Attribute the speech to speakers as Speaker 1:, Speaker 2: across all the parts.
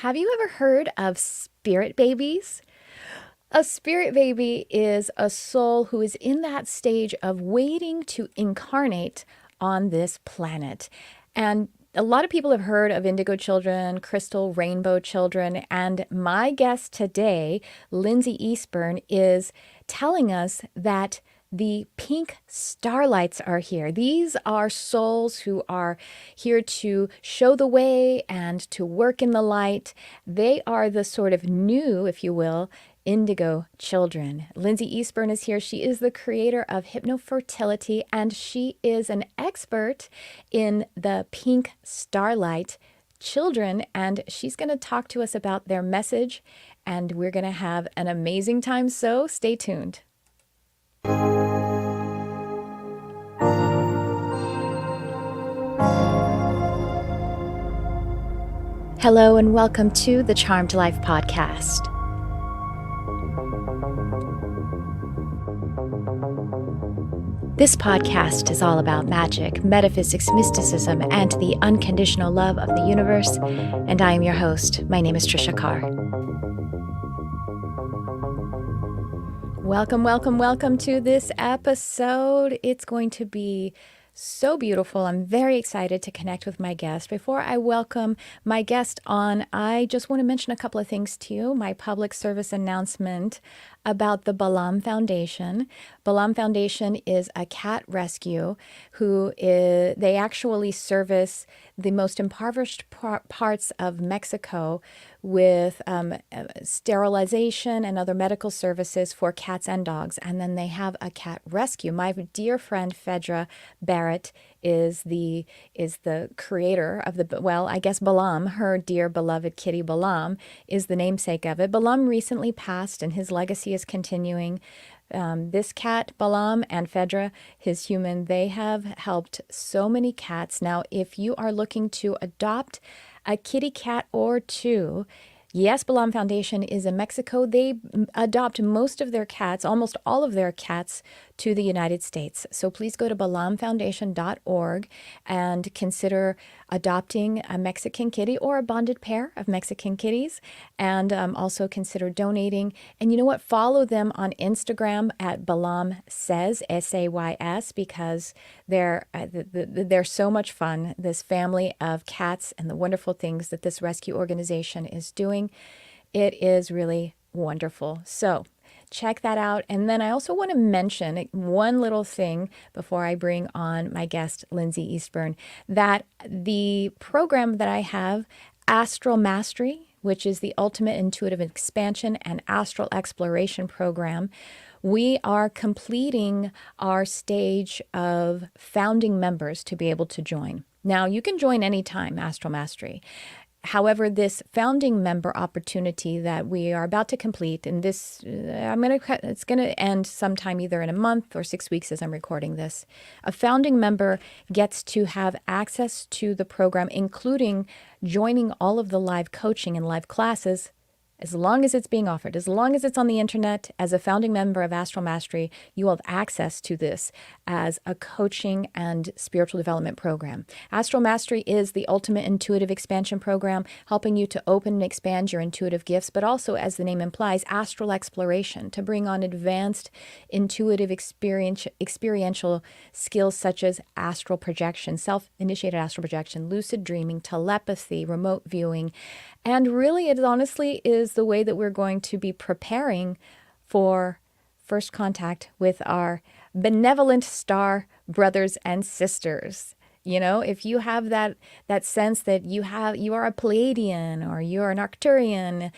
Speaker 1: Have you ever heard of spirit babies? A spirit baby is a soul who is in that stage of waiting to incarnate on this planet. And a lot of people have heard of indigo children, crystal rainbow children, and my guest today, Lynsi Eastburn, is telling us that the Pink StarLights are here. These are souls who are here to show the way and to work in the light. They are the sort of new, if you will, indigo children. Lynsi Eastburn is here. She is the creator of HypnoFertility, and she is an expert in the Pink StarLight children, and she's going to talk to us about their message, and we're going to have an amazing time, so stay tuned. Hello and welcome to the Charmed Life podcast. This podcast is all about magic, metaphysics, mysticism, and the unconditional love of the universe, and I am your host. My name is Tricia Carr. Welcome, welcome, welcome to this episode. It's going to be so beautiful. I'm very excited to connect with my guest. Before I welcome my guest on, I just want to mention a couple of things to you. My public service announcement about the Balam Foundation. Balam Foundation is a cat rescue they actually service the most impoverished parts of Mexico with sterilization and other medical services for cats and dogs. And then they have a cat rescue. My dear friend Phaedra Barrett is the creator of I guess Balam, her dear beloved kitty Balam, is the namesake of it. Balam recently passed, and his legacy is continuing. This cat, Balam, and Phaedra, his human, they have helped so many cats. Now, if you are looking to adopt a kitty cat or two, yes, Balam Foundation is in Mexico. They adopt most of their cats, almost all of their cats, to the United States. So please go to balamfoundation.org and consider adopting a Mexican kitty or a bonded pair of Mexican kitties, and also consider donating. And you know what? Follow them on Instagram at Balam Says, S-A-Y-S, because they're so much fun, this family of cats and the wonderful things that this rescue organization is doing. It is really wonderful. So check that out. And then I also want to mention one little thing before I bring on my guest, Lynsi Eastburn, that the program that I have, Astral Mastery, which is the ultimate intuitive expansion and astral exploration program, we are completing our stage of founding members to be able to join. Now, you can join anytime, Astral Mastery. However, this founding member opportunity that we are about to complete, and it's going to end sometime either in a month or 6 weeks as I'm recording this. A founding member gets to have access to the program, including joining all of the live coaching and live classes, as long as it's being offered, as long as it's on the internet. As a founding member of Astral Mastery, you will have access to this as a coaching and spiritual development program. Astral Mastery is the ultimate intuitive expansion program, helping you to open and expand your intuitive gifts, but also, as the name implies, astral exploration, to bring on advanced intuitive experiential skills such as astral projection, self-initiated astral projection, lucid dreaming, telepathy, remote viewing. And really, it honestly is the way that we're going to be preparing for first contact with our benevolent star brothers and sisters. You know, if you have that sense that you are a Pleiadian or you're an Arcturian,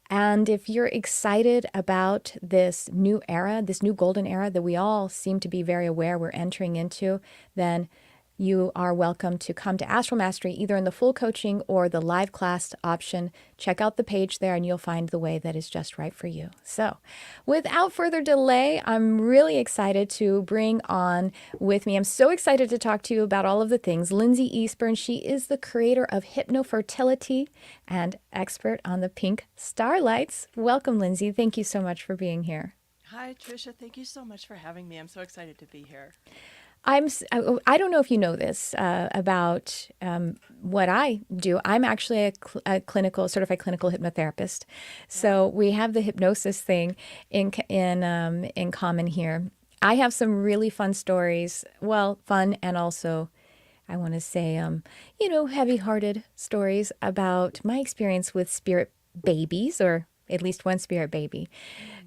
Speaker 1: and if you're excited about this new era, this new golden era that we all seem to be very aware we're entering into, then you are welcome to come to Astral Mastery, either in the full coaching or the live class option. Check out the page there and you'll find the way that is just right for you. So without further delay, I'm really excited to bring on with me. I'm so excited to talk to you about all of the things. Lynsi Eastburn, she is the creator of HypnoFertility and expert on the Pink StarLights. Welcome, Lynsi. Thank you so much for being here.
Speaker 2: Hi, Tricia. Thank you so much for having me. I'm so excited to be here.
Speaker 1: I don't know if you know this about what I do. I'm actually a certified clinical hypnotherapist. So we have the hypnosis thing in common here. I have some really fun stories. Well, fun and also, I want to say, heavy-hearted stories about my experience with spirit babies, or at least one spirit baby.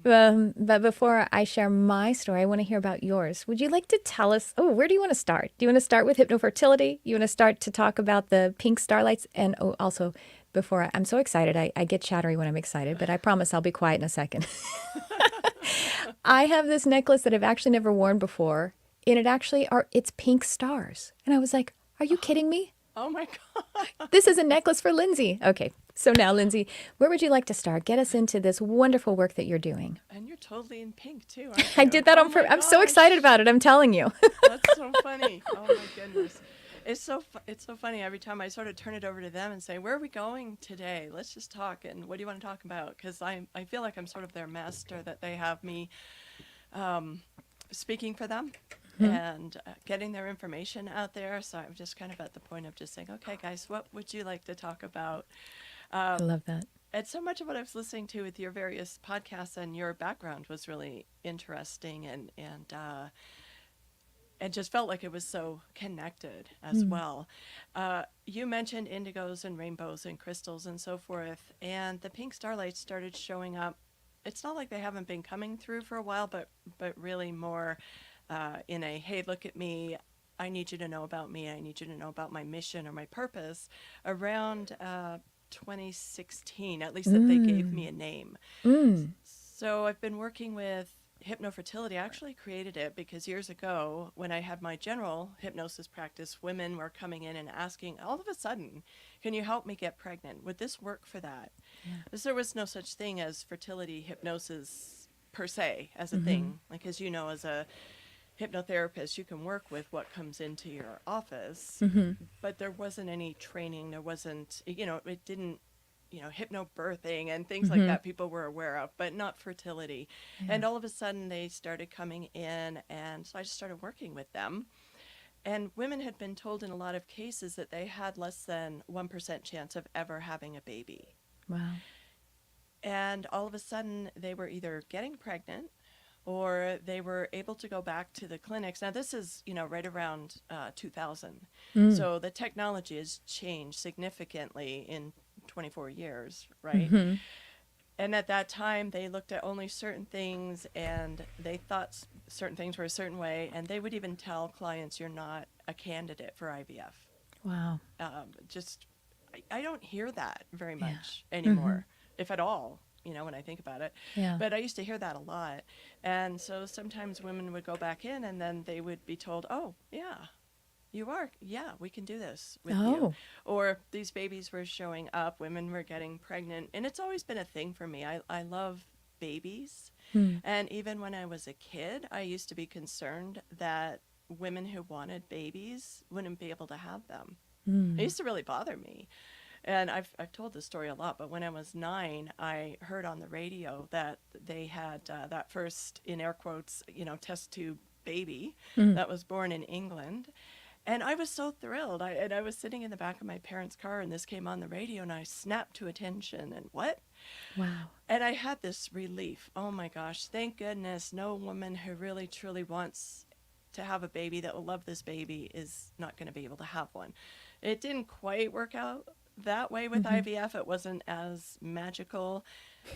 Speaker 1: But before I share my story, I want to hear about yours. Would you like to tell us, where do you want to start? Do you want to start with hypnofertility? You want to start to talk about the Pink StarLights? And also, I'm so excited. I get chattery when I'm excited, but I promise I'll be quiet in a second. I have this necklace that I've actually never worn before, and it's pink stars. And I was like, are you kidding me?
Speaker 2: Oh my God.
Speaker 1: This is a necklace for Lynsi. Okay. So now, Lynsi, where would you like to start? Get us into this wonderful work that you're doing.
Speaker 2: And you're totally in pink too, aren't you?
Speaker 1: I did that on purpose. I'm so excited about it. I'm telling you.
Speaker 2: That's so funny. Oh my goodness. It's so funny every time I sort of turn it over to them and say, where are we going today? Let's just talk. And what do you want to talk about? Because I feel like I'm sort of their master, that they have me speaking for them. And getting their information out there. So I'm just kind of at the point of just saying, okay, guys, what would you like to talk about?
Speaker 1: I love that.
Speaker 2: And so much of what I was listening to with your various podcasts and your background was really interesting, and just felt like it was so connected as well. You mentioned indigos and rainbows and crystals and so forth, and the Pink StarLights started showing up. It's not like they haven't been coming through for a while, but really more in a, hey, look at me, I need you to know about me, I need you to know about my mission or my purpose, around 2016, at least that they gave me a name. So I've been working with HypnoFertility. I actually created it because years ago, when I had my general hypnosis practice, women were coming in and asking, all of a sudden, can you help me get pregnant? Would this work for that? Because there was no such thing as fertility hypnosis per se as a thing. Like, as you know, as a hypnotherapist, you can work with what comes into your office, but there wasn't any training. There wasn't, it didn't, hypnobirthing and things like that people were aware of, but not fertility. And all of a sudden they started coming in, and so I just started working with them. And women had been told in a lot of cases that they had less than 1% chance of ever having a baby.
Speaker 1: Wow.
Speaker 2: And all of a sudden they were either getting pregnant, or they were able to go back to the clinics. Now, this is, right around 2000. So the technology has changed significantly in 24 years, right? And at that time, they looked at only certain things, and they thought certain things were a certain way, and they would even tell clients, you're not a candidate for IVF.
Speaker 1: Wow.
Speaker 2: I don't hear that very much anymore, if at all. When I think about it.
Speaker 1: Yeah.
Speaker 2: But I used to hear that a lot. And so sometimes women would go back in, and then they would be told, oh, yeah, you are. Yeah, we can do this with you. Or these babies were showing up, women were getting pregnant. And it's always been a thing for me. I love babies. And even when I was a kid, I used to be concerned that women who wanted babies wouldn't be able to have them. It used to really bother me. And I've told this story a lot, but when I was 9, I heard on the radio that they had that first, in air quotes, test tube baby that was born in England. And I was so thrilled. I was sitting in the back of my parents' car, and this came on the radio, and I snapped to attention. And what?
Speaker 1: Wow.
Speaker 2: And I had this relief. Oh my gosh, thank goodness no woman who really truly wants to have a baby, that will love this baby, is not going to be able to have one. It didn't quite work out that way with IVF. It wasn't as magical,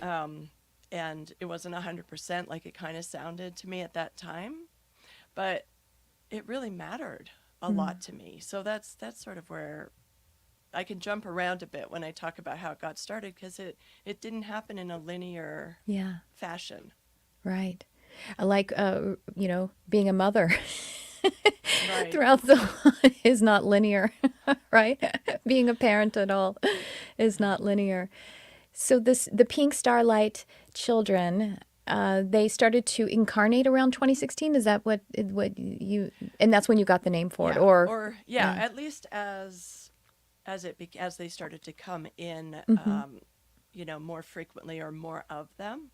Speaker 2: and it wasn't 100% like it kind of sounded to me at that time, but it really mattered a lot to me. So that's sort of where I can jump around a bit when I talk about how it got started, because it didn't happen in a linear fashion.
Speaker 1: Right. I like, being a mother.
Speaker 2: Right.
Speaker 1: Throughout the is not linear, right? Being a parent at all is not linear. So the Pink StarLight children, they started to incarnate around 2016. Is that what you? And that's when you got the name for it, or
Speaker 2: at least as they started to come in, more frequently, or more of them.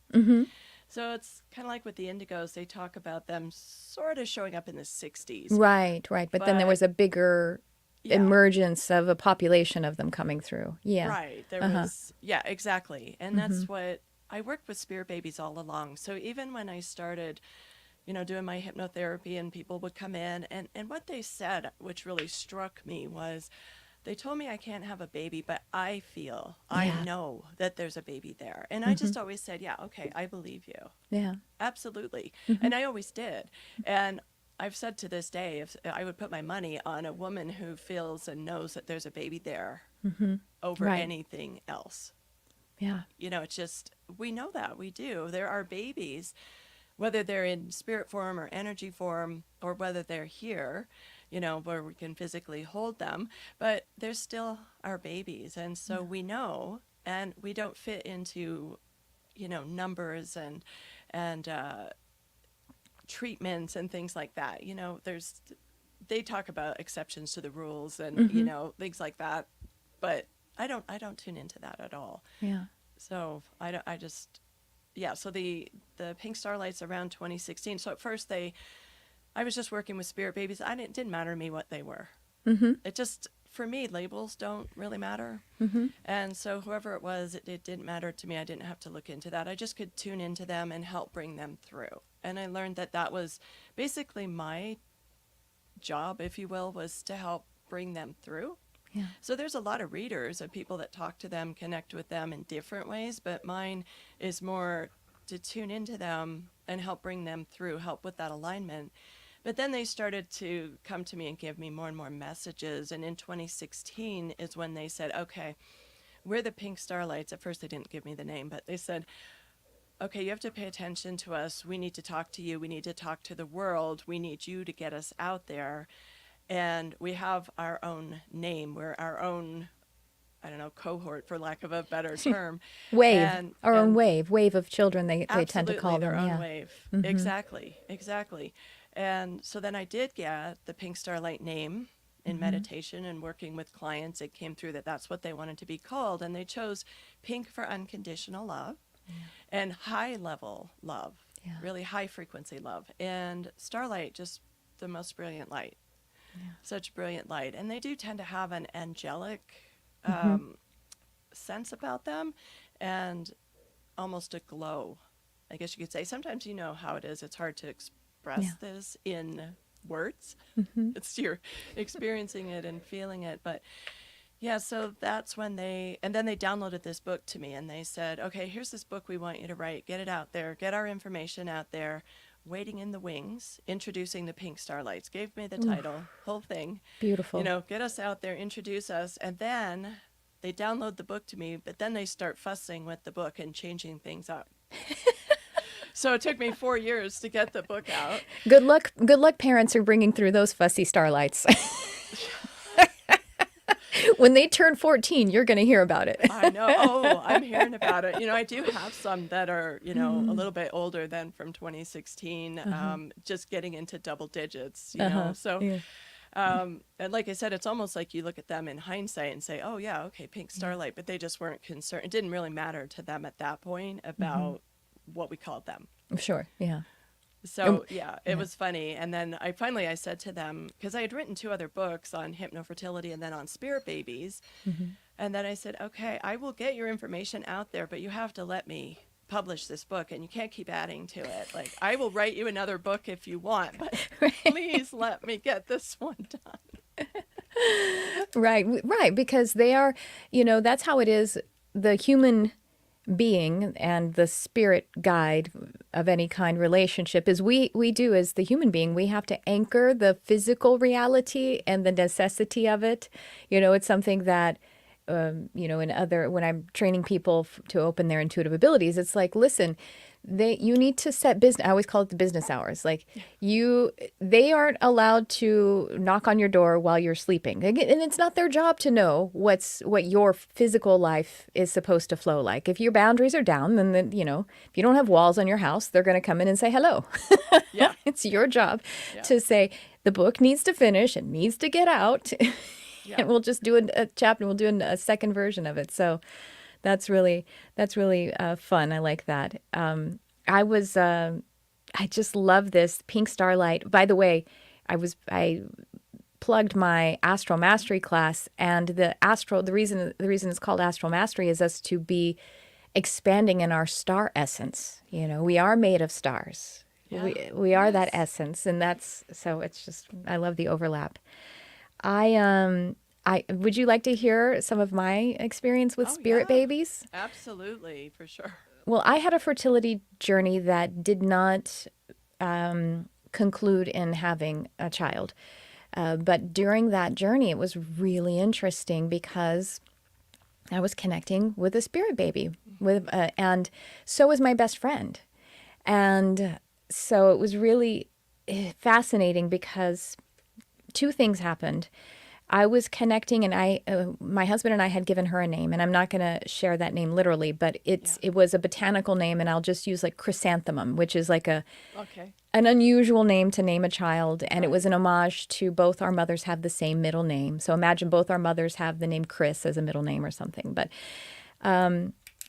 Speaker 2: So it's kind of like with the Indigos, they talk about them sort of showing up in the 60s.
Speaker 1: Right, right. But then there
Speaker 2: But
Speaker 1: was a bigger
Speaker 2: yeah,
Speaker 1: emergence of a population of them coming through. Yeah.
Speaker 2: right. There
Speaker 1: Uh-huh.
Speaker 2: was, yeah, exactly. And that's what I worked with spirit babies all along. So even when I started, doing my hypnotherapy and people would come in, and what they said, which really struck me, was they told me I can't have a baby, but I
Speaker 1: Yeah.
Speaker 2: know that there's a baby there. And I just always said, yeah, okay, I believe you.
Speaker 1: Yeah.
Speaker 2: Absolutely. And I always did. And I've said to this day, if I would put my money on a woman who feels and knows that there's a baby there over
Speaker 1: Right.
Speaker 2: anything else.
Speaker 1: Yeah.
Speaker 2: It's just, we know that. We do. There are babies, whether they're in spirit form or energy form, or whether they're here, where we can physically hold them, but they're still our babies. And so we know, and we don't fit into, numbers and treatments and things like that. They talk about exceptions to the rules and, things like that, but I don't tune into that at all.
Speaker 1: Yeah.
Speaker 2: So I just, yeah. So the Pink StarLights around 2016. So at first I was just working with spirit babies. It didn't matter to me what they were. It just, for me, labels don't really matter. And so whoever it was, it didn't matter to me. I didn't have to look into that. I just could tune into them and help bring them through. And I learned that was basically my job, if you will, was to help bring them through.
Speaker 1: Yeah.
Speaker 2: So there's a lot of readers of people that talk to them, connect with them in different ways, but mine is more to tune into them and help bring them through, help with that alignment. But then they started to come to me and give me more and more messages. And in 2016 is when they said, okay, we're the Pink StarLights. At first they didn't give me the name, but they said, okay, you have to pay attention to us. We need to talk to you. We need to talk to the world. We need you to get us out there. And we have our own name. We're our own, I don't know, cohort, for lack of a better term.
Speaker 1: Wave.
Speaker 2: And,
Speaker 1: Our own
Speaker 2: and
Speaker 1: wave of children, they tend to
Speaker 2: absolutely
Speaker 1: call them.
Speaker 2: their own
Speaker 1: Yeah.
Speaker 2: wave. Exactly. And so then I did get the Pink StarLight name in meditation and working with clients. It came through that that's what they wanted to be called. And they chose pink for unconditional love and high level love, really high frequency love. And starlight, just the most brilliant light. Such brilliant light. And they do tend to have an angelic sense about them and almost a glow, I guess you could say. Sometimes you know how it is. It's hard to express this in words. It's you're experiencing it and feeling it. But yeah, so that's when and then they downloaded this book to me and they said, okay, here's this book we want you to write. Get it out there. Get our information out there. Waiting in the Wings, Introducing the Pink StarLights. Gave me the title, whole thing.
Speaker 1: Beautiful.
Speaker 2: Get us out there, introduce us. And then they download the book to me, but then they start fussing with the book and changing things up. So it took me 4 years to get the book out.
Speaker 1: Good luck, parents who are bringing through those fussy starlights. When they turn 14, you're going to hear about it.
Speaker 2: I know. Oh, I'm hearing about it. I do have some that are, a little bit older than from 2016, just getting into double digits, So, and like I said, it's almost like you look at them in hindsight and say, oh, yeah, okay, Pink StarLight, but they just weren't concerned. It didn't really matter to them at that point about what we called them.
Speaker 1: Sure, yeah.
Speaker 2: So, it was funny. And then I said to them, because I had written 2 other books on hypnofertility and then on spirit babies. And then I said, okay, I will get your information out there, but you have to let me publish this book and you can't keep adding to it. Like, I will write you another book if you want, but please let me get this one done.
Speaker 1: Right. Because they are, that's how it is. The human being and the spirit guide of any kind relationship is we do as the human being, we have to anchor the physical reality and the necessity of it. It's something that when I'm training people to open their intuitive abilities, it's like, listen, you need to set business. I always call it the business hours. Like they aren't allowed to knock on your door while you're sleeping. And it's not their job to know what your physical life is supposed to flow like. If your boundaries are down, then if you don't have walls on your house, they're going to come in and say hello.
Speaker 2: Yeah.
Speaker 1: It's your job to say the book needs to finish and needs to get out. And we'll just do a chapter. We'll do a second version of it. So that's really fun. I like that. I was, I just love this Pink StarLight. By the way, I plugged my astral mastery class, and the reason it's called astral mastery is us to be expanding in our star essence. You know, we are made of stars.
Speaker 2: Yeah.
Speaker 1: We are that
Speaker 2: Yes.
Speaker 1: essence, and that's so. It's just I love the overlap. I would you like to hear some of my experience with
Speaker 2: Oh,
Speaker 1: spirit
Speaker 2: yeah.
Speaker 1: babies?
Speaker 2: Absolutely, for sure.
Speaker 1: Well, I had a fertility journey that did not conclude in having a child. But during that journey, it was really interesting because I was connecting with a spirit baby, and so was my best friend. And so it was really fascinating because two things happened. I was connecting, and my husband and I had given her a name, and I'm not going to share that name literally, but
Speaker 2: Yeah.
Speaker 1: it was a botanical name, and I'll just use like chrysanthemum, which is like
Speaker 2: Okay.
Speaker 1: an unusual name to name a child, and it was
Speaker 2: Right.
Speaker 1: an homage to both our mothers have the same middle name. So imagine both our mothers have the name Chris as a middle name or something. But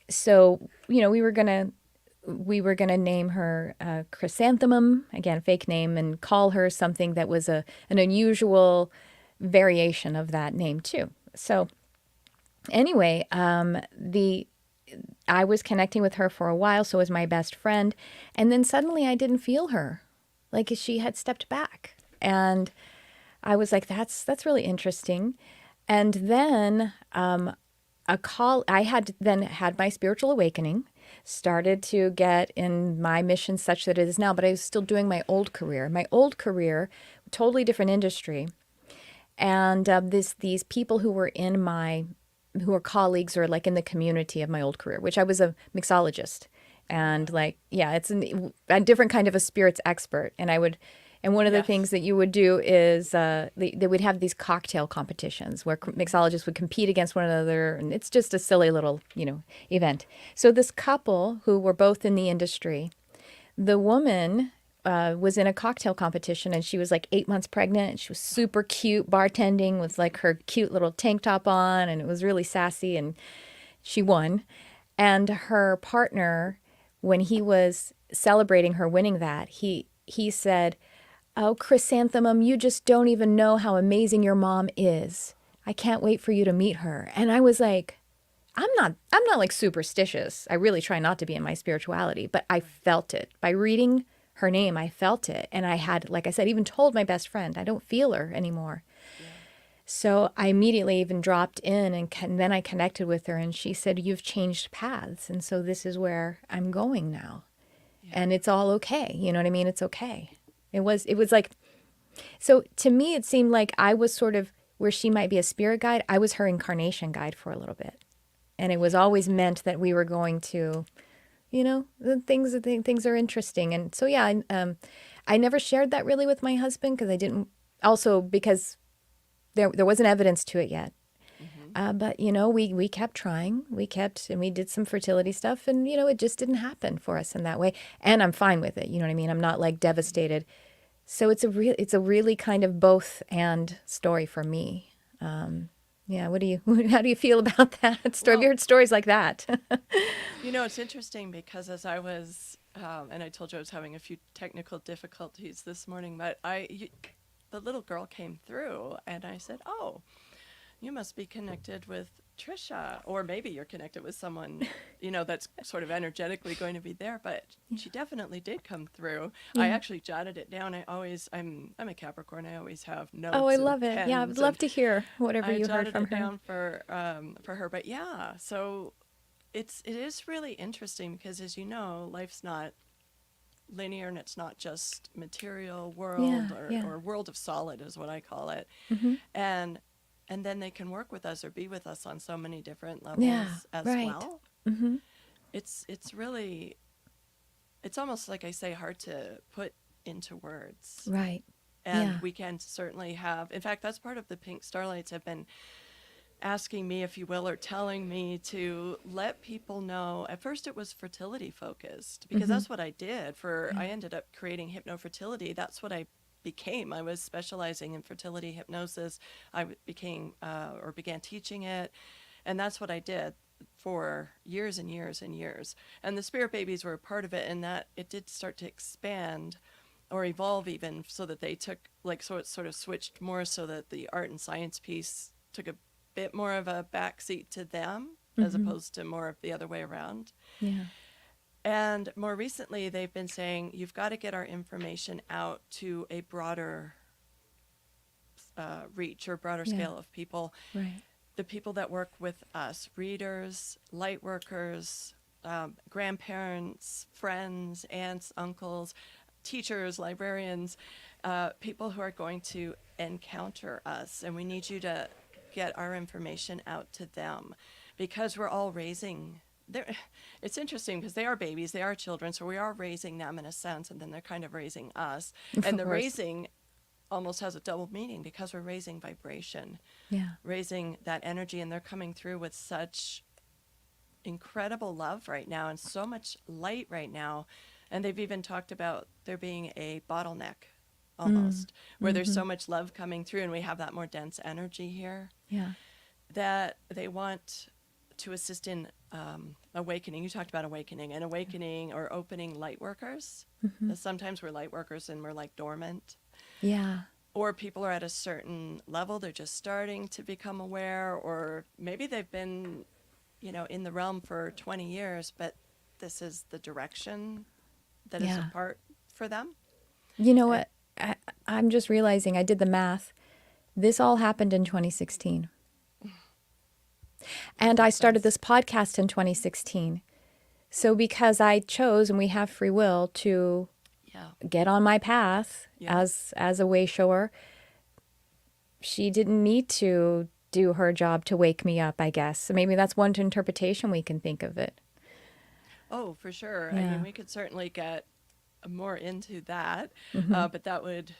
Speaker 1: so we were gonna name her Chrysanthemum, again, fake name, and call her something that was an unusual variation of that name too. So anyway, the I was connecting with her for a while, so was my best friend, and then suddenly I didn't feel her, like she had stepped back, and I was like, "That's really interesting." And then a call I had then had my spiritual awakening, started to get in my mission such that it is now, but I was still doing my old career. My old career, totally different industry, and these people who were in my who were colleagues or like in the community of my old career, which I was a mixologist, and
Speaker 2: Wow.
Speaker 1: like yeah, it's a different kind of a spirits expert, and I would. And one of the things
Speaker 2: Yes.
Speaker 1: that you would do is they would have these cocktail competitions where
Speaker 2: Hmm.
Speaker 1: mixologists would compete against one another, and it's just a silly little, event. So this couple who were both in the industry, the woman was in a cocktail competition, and she was like 8 months pregnant. And she was super cute bartending with like her cute little tank top on, and it was really sassy. And she won. And her partner, when he was celebrating her winning that, he said, "Oh, Chrysanthemum, you just don't even know how amazing your mom is. I can't wait for you to meet her." And I was like, I'm not like superstitious. I really try not to be in my spirituality, but I
Speaker 2: Right.
Speaker 1: felt it. By reading her name, I felt it. And I had, like I said, even told my best friend, I don't feel her anymore.
Speaker 2: Yeah.
Speaker 1: So I immediately even dropped in, and then I connected with her, and she said, "You've changed paths. And so this is where I'm going now.
Speaker 2: Yeah.
Speaker 1: And it's all okay." You know what I mean? It's okay. It was like, so to me, it seemed like I was sort of where she might be a spirit guide. I was her incarnation guide for a little bit. And it was always meant that we were going to, things are interesting. And so, yeah, I never shared that really with my husband because I didn't, also because there wasn't evidence to it yet.
Speaker 2: Hmm.
Speaker 1: But we kept trying. And we did some fertility stuff, and it just didn't happen for us in that way. And I'm fine with it. You know what I mean? I'm not like devastated. So it's a really kind of both and story for me. Yeah. How do you feel about that story? Have you
Speaker 2: Well,
Speaker 1: heard stories like that?
Speaker 2: it's interesting because as I was, and I told you I was having a few technical difficulties this morning, but the little girl came through, and I said, "Oh, you must be connected with Tricia, or maybe you're connected with someone, that's sort of energetically going to be there." But she definitely did come through. I
Speaker 1: Yeah.
Speaker 2: actually jotted it down. I'm a Capricorn. I always have
Speaker 1: Oh, I
Speaker 2: notes and
Speaker 1: love it. Yeah, I would
Speaker 2: pens,
Speaker 1: love
Speaker 2: and
Speaker 1: to hear whatever
Speaker 2: I
Speaker 1: you heard
Speaker 2: jotted
Speaker 1: from
Speaker 2: it
Speaker 1: her.
Speaker 2: down for her. But yeah, so it is really interesting because, as you know, life's not linear, and it's not just material world,
Speaker 1: Yeah,
Speaker 2: or,
Speaker 1: yeah.
Speaker 2: or world of solid is what I call it.
Speaker 1: Hmm.
Speaker 2: and and then they can work with us or be with us on so many different
Speaker 1: Yeah,
Speaker 2: levels as
Speaker 1: right.
Speaker 2: well.
Speaker 1: Hmm.
Speaker 2: It's really, it's almost, like I say, hard to put into words.
Speaker 1: Right.
Speaker 2: And
Speaker 1: Yeah.
Speaker 2: we can certainly have, in fact, that's part of the Pink Starlights have been asking me, if you will, or telling me to let people know. At first it was fertility focused because
Speaker 1: Hmm.
Speaker 2: that's what I did. For
Speaker 1: Yeah.
Speaker 2: I ended up creating HypnoFertility. That's what I became. I was specializing in fertility hypnosis. I became or began teaching it, and that's what I did for years and years and years. And the spirit babies were a part of it, and that it did start to expand or evolve even, so that they took, like, so it sort of switched more so that the art and science piece took a bit more of a backseat to them as opposed to more of the other way around.
Speaker 1: Yeah.
Speaker 2: And more recently, they've been saying, you've got to get our information out to a broader reach or broader scale of people.
Speaker 1: Right.
Speaker 2: The people that work with us, readers, light workers, grandparents, friends, aunts, uncles, teachers, librarians, people who are going to encounter us. And we need you to get our information out to them, because we're all raising. It's interesting because they are babies, they are children, so we are raising them in a sense, and then they're kind of raising us. And the raising almost has a double meaning, because we're raising vibration, raising that energy, and they're coming through with such incredible love right now and so much light right now. And they've even talked about there being a bottleneck almost, where there's so much love coming through, and we have that more dense energy here, that they want to assist in awakening. You talked about awakening, and awakening or opening light workers. Sometimes we're light workers and we're like dormant.
Speaker 1: Yeah.
Speaker 2: Or people are at a certain level, they're just starting to become aware, or maybe they've been, in the realm for 20 years, but this is the direction that is a part for them.
Speaker 1: You know what? I'm just realizing I did the math. This all happened in 2016. And I started this podcast in 2016. So because I chose, and we have free will, to get on my path as a way shower, she didn't need to do her job to wake me up, I guess. So maybe that's one interpretation we can think of it.
Speaker 2: Oh, for sure.
Speaker 1: Yeah.
Speaker 2: I mean, we could certainly get more into that, but that would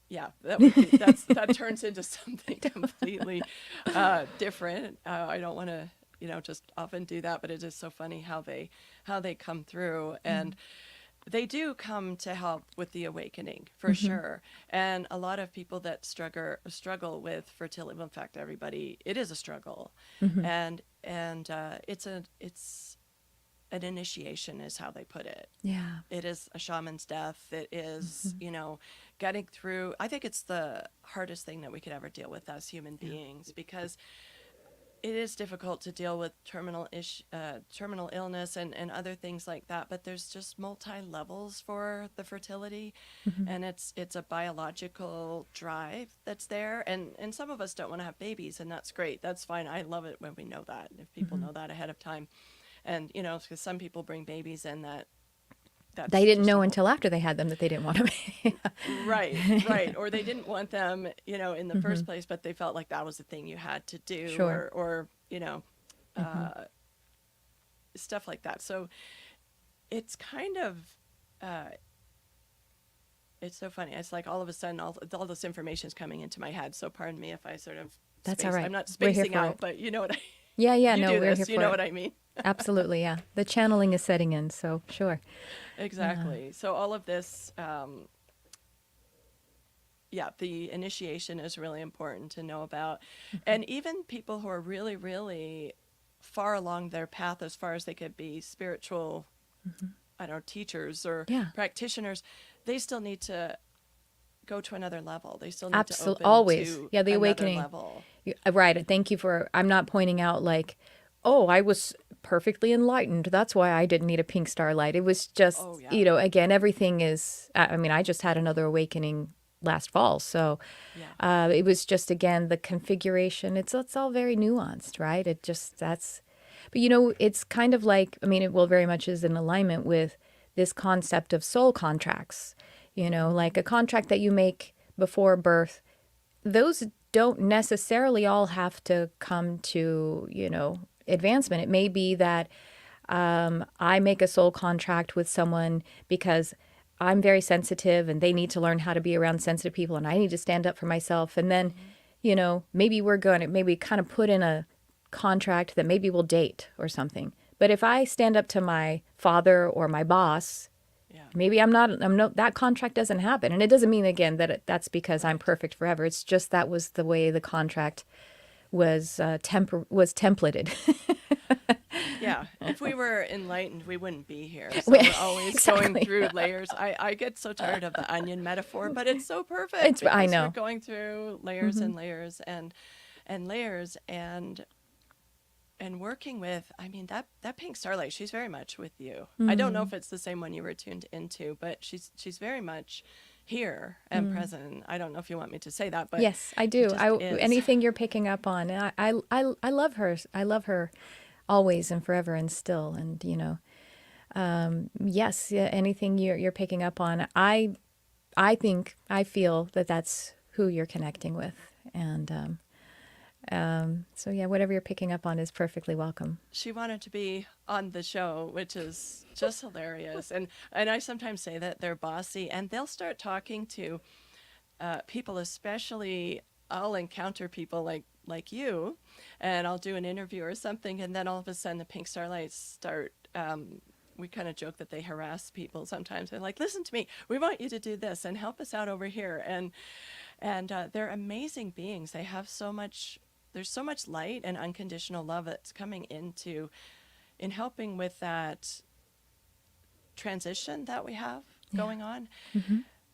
Speaker 2: that turns into something completely different. I don't want to, just often do that, but it is so funny how they come through, and they do come to help with the awakening for sure. And a lot of people that struggle with fertility, well, in fact, everybody, it is a struggle, and it's an initiation is how they put it.
Speaker 1: Yeah.
Speaker 2: It is a shaman's death. It is, getting through. I think it's the hardest thing that we could ever deal with as human beings, because it is difficult to deal with terminal illness and other things like that. But there's just multi-levels for the fertility, and it's a biological drive that's there. And some of us don't want to have babies, and that's great. That's fine. I love it when we know that, if people know that ahead of time. And, because some people bring babies in that's
Speaker 1: they didn't know until after they had them that they didn't want them.
Speaker 2: Right. Or they didn't want them, in the first place, but they felt like that was the thing you had to do,
Speaker 1: Sure.
Speaker 2: or stuff like that. So it's kind of, it's so funny. It's like all of a sudden, all this information is coming into my head. So pardon me if I sort of
Speaker 1: That's all right.
Speaker 2: I'm not
Speaker 1: We're here
Speaker 2: spacing
Speaker 1: for
Speaker 2: out,
Speaker 1: it.
Speaker 2: but you know what I
Speaker 1: Yeah,
Speaker 2: you
Speaker 1: no,
Speaker 2: do
Speaker 1: we're
Speaker 2: this,
Speaker 1: here for
Speaker 2: you know
Speaker 1: it.
Speaker 2: what I mean?
Speaker 1: Absolutely, yeah. The channeling is setting in, so sure.
Speaker 2: Exactly. So all of this, the initiation is really important to know about. And even people who are really, really far along their path, as far as they could be spiritual, teachers or practitioners, they still need to go to another level. They still need to open
Speaker 1: always.
Speaker 2: to
Speaker 1: The
Speaker 2: another
Speaker 1: awakening.
Speaker 2: level.
Speaker 1: Right. Thank you for, I'm not pointing out like, oh, I was perfectly enlightened. That's why I didn't need a pink starlight. It was just, again, everything is, I just had another awakening last fall. So it was just, again, the configuration. It's all very nuanced, right? It just, but it's kind of like, it very much is in alignment with this concept of soul contracts, like a contract that you make before birth. Those don't necessarily all have to come to, advancement. It may be that I make a soul contract with someone because I'm very sensitive and they need to learn how to be around sensitive people and I need to stand up for myself. And then, maybe we're going to maybe kind of put in a contract that maybe we'll date or something. But if I stand up to my father or my boss, maybe I'm not, that contract doesn't happen. And it doesn't mean, again, that that's because I'm perfect forever. It's just that was the way the contract was templated.
Speaker 2: Yeah, if we were enlightened, we wouldn't be here. So
Speaker 1: We-
Speaker 2: we're always
Speaker 1: exactly.
Speaker 2: going through layers. I get so tired of the onion metaphor, but it's so perfect
Speaker 1: I
Speaker 2: because we're
Speaker 1: know.
Speaker 2: going through layers and layers and layers and working with, I mean, that Pink StarLight, she's very much with you. I don't know if it's the same one you were tuned into, but she's very much here and present. I don't know if you want me to say that, but
Speaker 1: Yes, I
Speaker 2: it
Speaker 1: do.
Speaker 2: just is.
Speaker 1: Anything you're picking up on, and I love her. I love her always and forever and still. And yes, yeah, anything you're picking up on, I feel that that's who you're connecting with, and so yeah, whatever you're picking up on is perfectly welcome.
Speaker 2: She wanted to be on the show, which is just hilarious. And I sometimes say that they're bossy, and they'll start talking to people, especially I'll encounter people like you, and I'll do an interview or something, and then all of a sudden the Pink StarLights start. We kind of joke that they harass people sometimes. They're like, "Listen to me. We want you to do this and help us out over here." And they're amazing beings. They have so much. There's so much light and unconditional love that's coming in helping with that transition that we have going on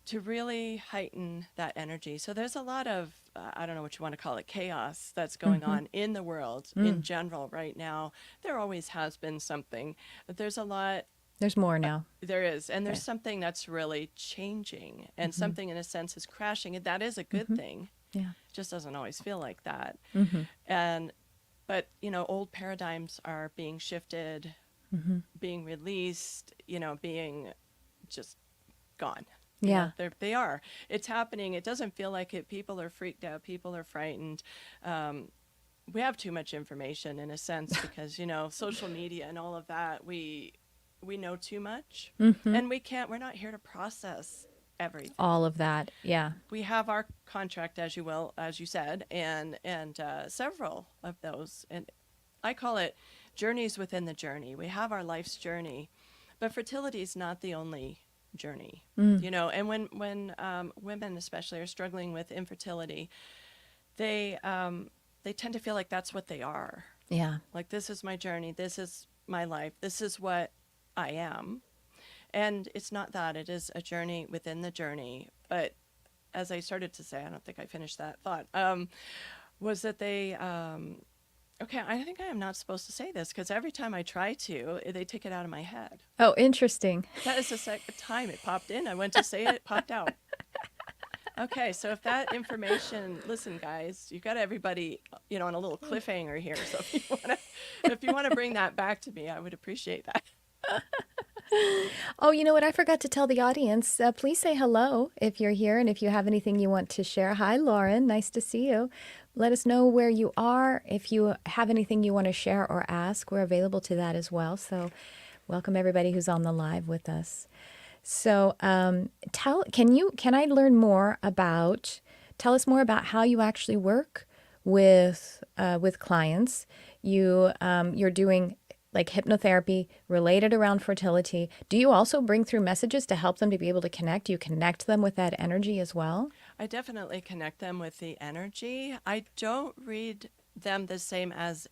Speaker 2: to really heighten that energy. So there's a lot of, I don't know what you want to call it, chaos that's going on in the world in general right now. There always has been something, but there's a lot.
Speaker 1: There's more now.
Speaker 2: There is, and there's
Speaker 1: Okay.
Speaker 2: something that's really changing, and something in a sense is crashing, and that is a good thing.
Speaker 1: Yeah.
Speaker 2: It just doesn't always feel like that. But old paradigms are being shifted, being released, being just gone.
Speaker 1: Yeah.
Speaker 2: They are. It's happening. It doesn't feel like it. People are freaked out. People are frightened. We have too much information in a sense because social media and all of that. We know too much, and we're not here to process everything.
Speaker 1: All of that. Yeah.
Speaker 2: We have our contract, as you said, and several of those, and I call it journeys within the journey. We have our life's journey, but fertility is not the only journey. And when women especially are struggling with infertility, they tend to feel like that's what they are.
Speaker 1: Yeah.
Speaker 2: Like, this is my journey. This is my life. This is what I am. And it's not that. It is a journey within the journey. But as I started to say, I don't think I finished that thought, was that they, okay, I think I am not supposed to say this because every time I try to, they take it out of my head.
Speaker 1: Oh, interesting.
Speaker 2: That is the second time it popped in. I went to say it, popped out. Okay, so if that information, listen, guys, you got everybody, on a little cliffhanger here. So if you want to bring that back to me, I would appreciate that.
Speaker 1: Oh, you know what? I forgot to tell the audience. Please say hello if you're here and if you have anything you want to share. Hi, Lauren. Nice to see you. Let us know where you are. If you have anything you want to share or ask, we're available to that as well. So welcome everybody who's on the live with us. So can I learn more about, tell us more about how you actually work with clients. You're doing like hypnotherapy related around fertility. Do you also bring through messages to help them to be able to connect? Do you connect them with that energy as well?
Speaker 2: I definitely connect them with the energy. I don't read them the same as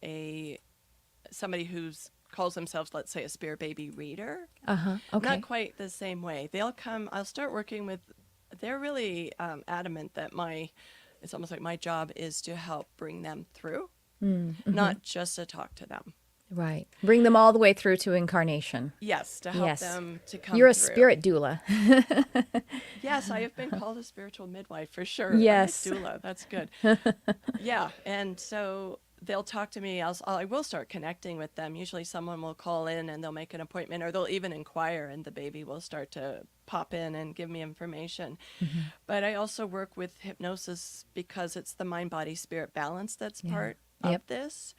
Speaker 2: somebody who's calls themselves, let's say, a spirit baby reader.
Speaker 1: Okay.
Speaker 2: Not quite the same way. I'll start working with, they're really adamant that it's almost like my job is to help bring them through, not just to talk to them.
Speaker 1: Right. Bring them all the way through to incarnation.
Speaker 2: Yes, to help them to come
Speaker 1: You're a
Speaker 2: through.
Speaker 1: spirit doula.
Speaker 2: Yes, I have been called a spiritual midwife for sure.
Speaker 1: Yes.
Speaker 2: I'm a doula. That's good. Yeah, and so they'll talk to me. I will start connecting with them. Usually someone will call in and they'll make an appointment, or they'll even inquire, and the baby will start to pop in and give me information. But I also work with hypnosis because it's the mind-body-spirit balance that's part of this.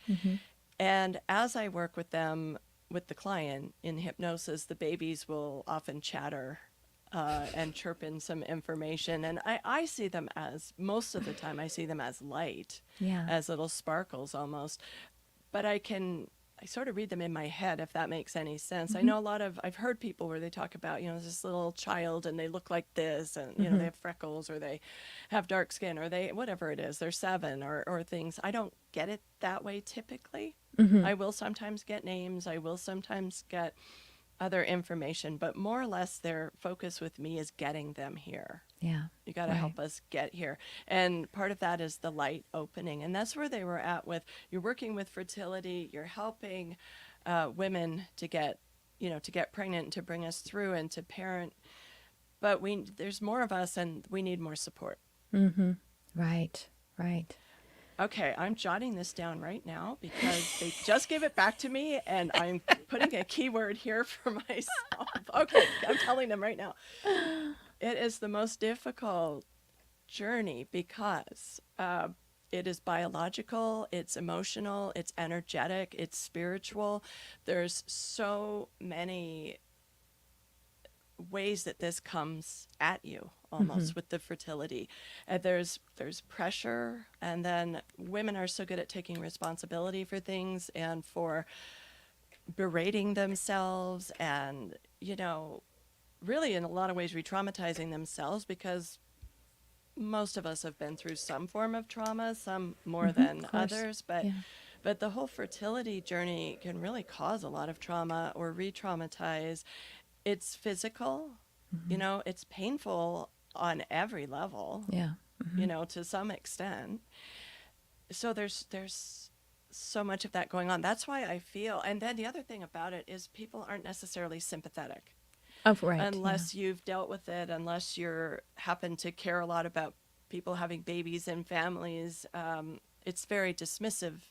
Speaker 2: And as I work with them, with the client in hypnosis, the babies will often chatter and chirp in some information. And I see them most of the time, I see them as light, as little sparkles almost. But I can I sort of read them in my head, if that makes any sense. I know I've heard people where they talk about, this little child and they look like this and, they have freckles or they have dark skin or whatever it is, they're 7 or things. I don't get it that way typically. I will sometimes get names. I will sometimes get other information, but more or less their focus with me is getting them here.
Speaker 1: Yeah.
Speaker 2: You got to help us get here. And part of that is the light opening. And that's where they were at with, you're working with fertility, you're helping women to get, to get pregnant, to bring us through and to parent. But there's more of us and we need more support.
Speaker 1: Right.
Speaker 2: Okay, I'm jotting this down right now because they just gave it back to me and I'm putting a keyword here for myself. Okay, I'm telling them right now. It is the most difficult journey because it is biological, it's emotional, it's energetic, it's spiritual. There's so many ways that this comes at you almost with the fertility. And there's pressure, and then women are so good at taking responsibility for things and for berating themselves and, really in a lot of ways re-traumatizing themselves because most of us have been through some form of trauma, some more than others, but the whole fertility journey can really cause a lot of trauma or re-traumatize. It's physical, it's painful on every level, to some extent. So there's so much of that going on. That's why I feel, and then the other thing about it is people aren't necessarily sympathetic. Unless you've dealt with it, unless you happen to care a lot about people having babies and families, it's very dismissive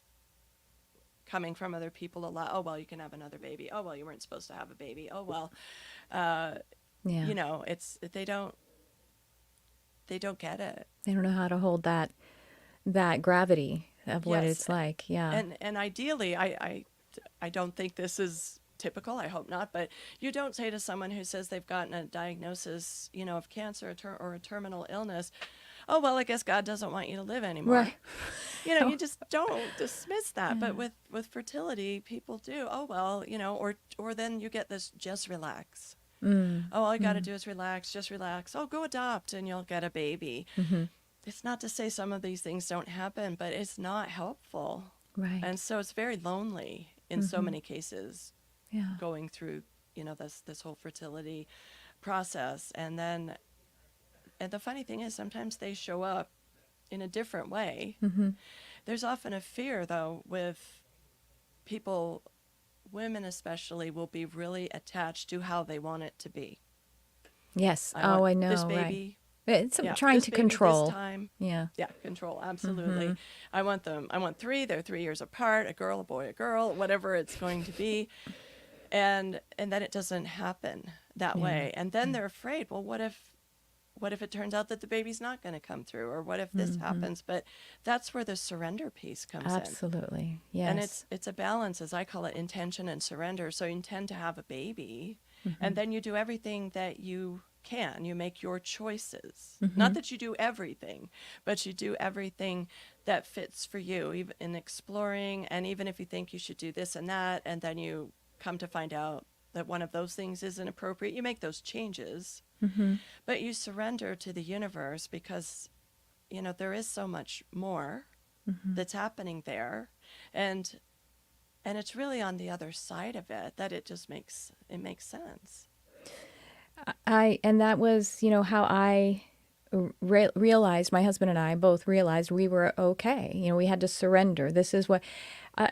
Speaker 2: coming from other people a lot. Oh, well, you can have another baby. Oh, well, you weren't supposed to have a baby. Oh, well, it's, they don't get it.
Speaker 1: They don't know how to hold that gravity of what it's like. Yeah.
Speaker 2: And ideally, I don't think this is typical. I hope not. But you don't say to someone who says they've gotten a diagnosis, of cancer or a terminal illness, oh, well, I guess God doesn't want you to live anymore.
Speaker 1: Right.
Speaker 2: You just don't dismiss that. But with fertility, people do. Oh, well, or then you get this, just relax. All you got to do is relax, just relax. Oh, go adopt and you'll get a baby. It's not to say some of these things don't happen, but it's not helpful.
Speaker 1: Right.
Speaker 2: And so it's very lonely in so many cases going through, this whole fertility process. And the funny thing is sometimes they show up in a different way. There's often a fear, though, with people, women especially, will be really attached to how they want it to be.
Speaker 1: Yes. I know.
Speaker 2: This baby.
Speaker 1: Right. It's trying to control.
Speaker 2: This time.
Speaker 1: Yeah.
Speaker 2: Yeah, control. Absolutely. I want 3. They're 3 years apart. A girl, a boy, a girl, whatever it's going to be. And then it doesn't happen that way. And then they're afraid, well, what if it turns out that the baby's not going to come through, or what if this happens? But that's where the surrender piece comes in.
Speaker 1: Absolutely. Yes.
Speaker 2: And it's a balance, as I call it, intention and surrender. So you intend to have a baby, and then you do everything that you can. You make your choices. Not that you do everything, but you do everything that fits for you, even in exploring. And even if you think you should do this and that, and then you come to find out that one of those things isn't appropriate, you make those changes. But you surrender to the universe because, there is so much more that's happening there. And it's really on the other side of it that it just makes sense.
Speaker 1: And that was, how I realized, my husband and I both realized we were okay. We had to surrender. This is what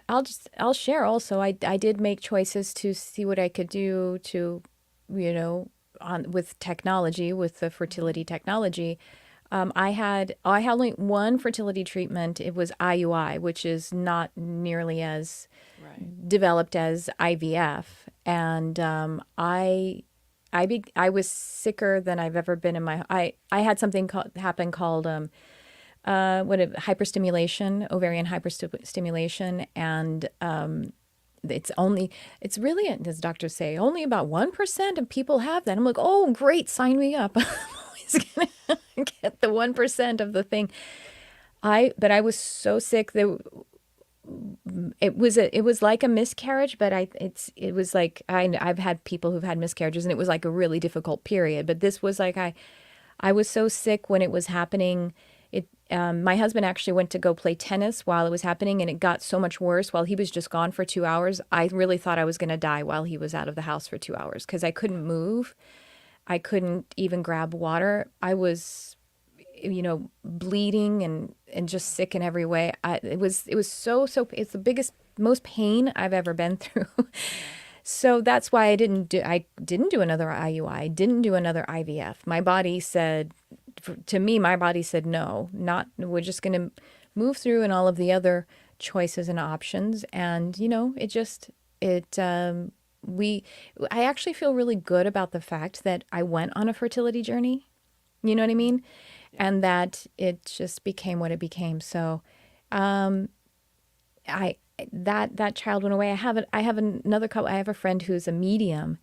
Speaker 1: I'll share also. I did make choices to see what I could do to, with technology, with the fertility technology. I had only one fertility treatment. It was IUI, which is not nearly as developed as IVF. And I was sicker than I've ever been in my. I had something called hyperstimulation, ovarian hyperstimulation, and it's really, as doctors say, only about 1% of people have that. I'm like, oh, great, sign me up. I'm always gonna get the 1% of the thing. But I was so sick that it was like a miscarriage, but it was like I've had people who've had miscarriages, and it was like a really difficult period. But this was like I was so sick when it was happening. My husband actually went to go play tennis while it was happening, and it got so much worse while he was just gone for 2 hours. I really thought I was going to die while he was out of the house for 2 hours because I couldn't move. I couldn't even grab water. I was, bleeding and just sick in every way. It was it's the biggest, most pain I've ever been through. So that's why I didn't do another IUI. Didn't do another IVF. My body said, my body said no, not, we're just going to move through and all of the other choices and options. And, I actually feel really good about the fact that I went on a fertility journey. You know what I mean?
Speaker 2: Yeah.
Speaker 1: And that it just became what it became. So, that child went away. I have another couple. I have a friend who's a medium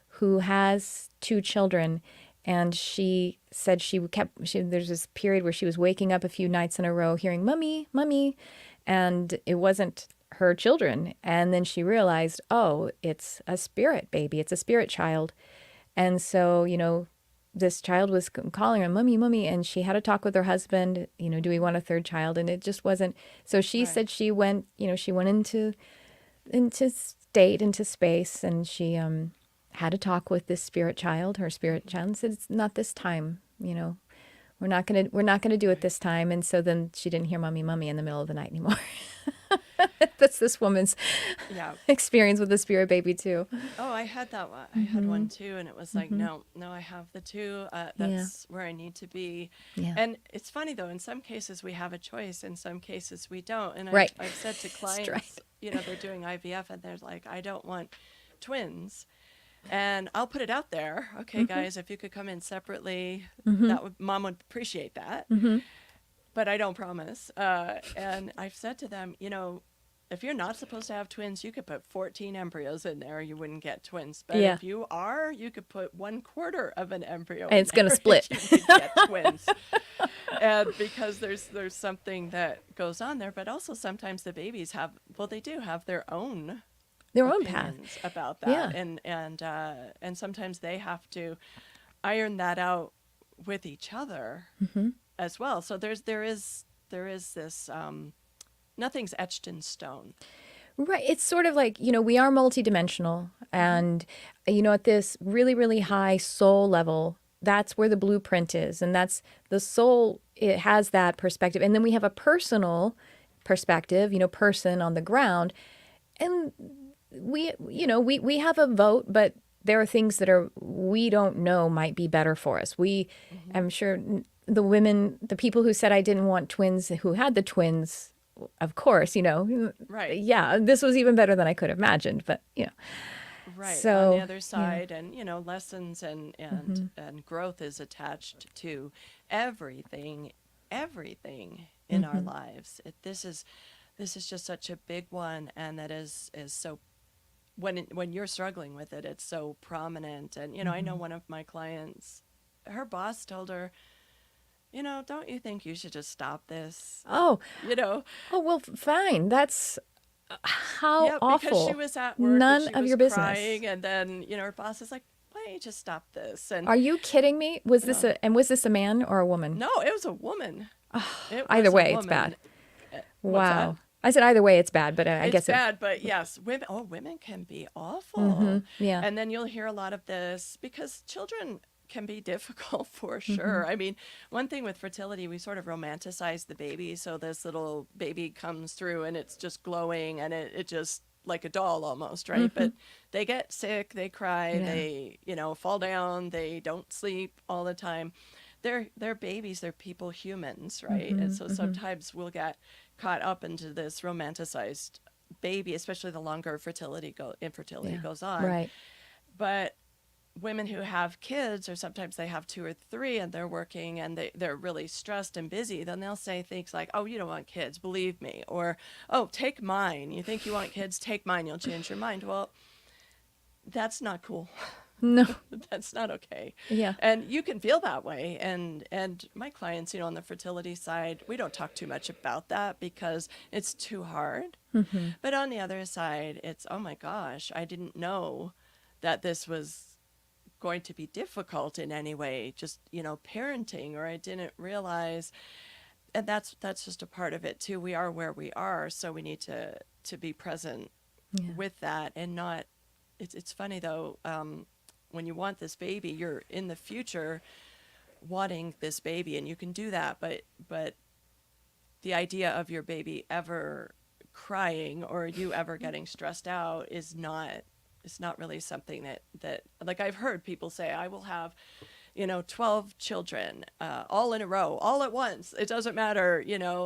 Speaker 1: who has 2 children, and she said there's this period where she was waking up a few nights in a row hearing "Mummy, Mummy," and it wasn't her children. And then she realized, oh, it's a spirit baby. It's a spirit child. And so, this child was calling her "Mummy, Mummy," and she had a talk with her husband, do we want a 3rd child? And it just wasn't. So she
Speaker 2: Right.
Speaker 1: said she went into space, and she had a talk with this spirit child, her spirit child, and said, it's not this time, we're not gonna do it this time. And so then she didn't hear "Mummy, Mummy" in the middle of the night anymore. That's this woman's
Speaker 2: Yeah.
Speaker 1: experience with the spirit baby too.
Speaker 2: Oh, I had that one. I had one too, and it was like, no, I have the 2. That's where I need to be.
Speaker 1: Yeah.
Speaker 2: And it's funny though. In some cases, we have a choice. In some cases, we don't. And
Speaker 1: Right.
Speaker 2: I've said to clients,
Speaker 1: right.
Speaker 2: they're doing IVF, and they're like, I don't want twins. And I'll put it out there. Okay, guys, if you could come in separately, Mom would appreciate that. But I don't promise. And I've said to them, if you're not supposed to have twins, you could put 14 embryos in there. You wouldn't get twins. But if you are, you could put 1/4 of an embryo
Speaker 1: And it's going to split.
Speaker 2: You could get twins. And because there's something that goes on there. But also sometimes the babies they do have their own
Speaker 1: path
Speaker 2: opinions about that. And sometimes they have to iron that out with each other as well. So there is this nothing's etched in stone.
Speaker 1: Right. It's sort of like, we are multidimensional, and, at this really, really high soul level, that's where the blueprint is. And that's the soul. It has that perspective. And then we have a personal perspective, person on the ground. And we have a vote, but there are things that we don't know might be better for us. I'm sure the people who said I didn't want twins, who had the twins, of course,
Speaker 2: Right.
Speaker 1: Yeah, this was even better than I could have imagined, but
Speaker 2: Right.
Speaker 1: So,
Speaker 2: on the other side, and lessons and growth is attached to everything in our lives. This is just such a big one, and that is so. When you're struggling with it, it's so prominent. And I know one of my clients, her boss told her, don't you think you should just stop this?
Speaker 1: Oh well, fine. That's how awful.
Speaker 2: Because she was at work,
Speaker 1: None
Speaker 2: and she
Speaker 1: of
Speaker 2: was
Speaker 1: your business.
Speaker 2: crying, and then her boss is like, "Why don't you just stop this?" And
Speaker 1: are you kidding me? Was this a man or a woman?
Speaker 2: no, it was a woman.
Speaker 1: Either way, it's bad. Wow. I said either way, it's bad, but I guess
Speaker 2: it's bad. But yes, women can be awful.
Speaker 1: Yeah.
Speaker 2: And then you'll hear a lot of this because children can be difficult for sure. I mean, one thing with fertility, we sort of romanticize the baby. So this little baby comes through and it's just glowing, and it just like a doll almost, right? But they get sick, they cry, they, fall down, they don't sleep all the time. They're babies, they're people, humans, right? And so sometimes we'll get caught up into this romanticized baby, especially the longer infertility goes on.
Speaker 1: Right.
Speaker 2: But women who have kids, or sometimes they have 2 or 3 and they're working and they're really stressed and busy, then they'll say things like, oh, you don't want kids, believe me. Or, oh, take mine. You think you want kids, take mine, you'll change your mind. Well, that's not cool.
Speaker 1: No.
Speaker 2: That's not okay.
Speaker 1: Yeah.
Speaker 2: And you can feel that way. And my clients, on the fertility side, we don't talk too much about that because it's too hard.
Speaker 1: Mm-hmm.
Speaker 2: But on the other side, it's, oh my gosh, I didn't know that this was going to be difficult in any way, just, parenting, or I didn't realize. And that's just a part of it too. We are where we are, so we need to be present
Speaker 1: Yeah.
Speaker 2: with that and not. It's funny though, when you want this baby, you're in the future wanting this baby, and you can do that, but the idea of your baby ever crying or you ever getting stressed out is not. It's not really something that like I've heard people say, I will have 12 children, all in a row, all at once. It doesn't matter,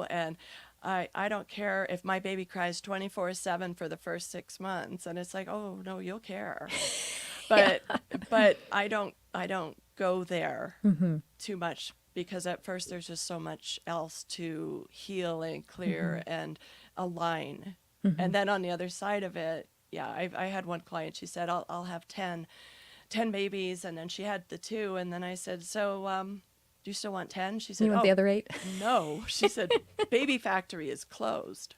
Speaker 2: and I don't care if my baby cries 24/7 for the first 6 months. And it's like, oh no, you'll care. But, but I don't go there
Speaker 1: Mm-hmm.
Speaker 2: too much, because at first there's just so much else to heal and clear and align.
Speaker 1: Mm-hmm.
Speaker 2: And then on the other side of it, yeah, I had one client, she said, I'll have 10 babies, and then she had the 2, and then I said, so do you still want 10? She said,
Speaker 1: You want
Speaker 2: oh,
Speaker 1: the other 8?
Speaker 2: no. She said, baby factory is closed.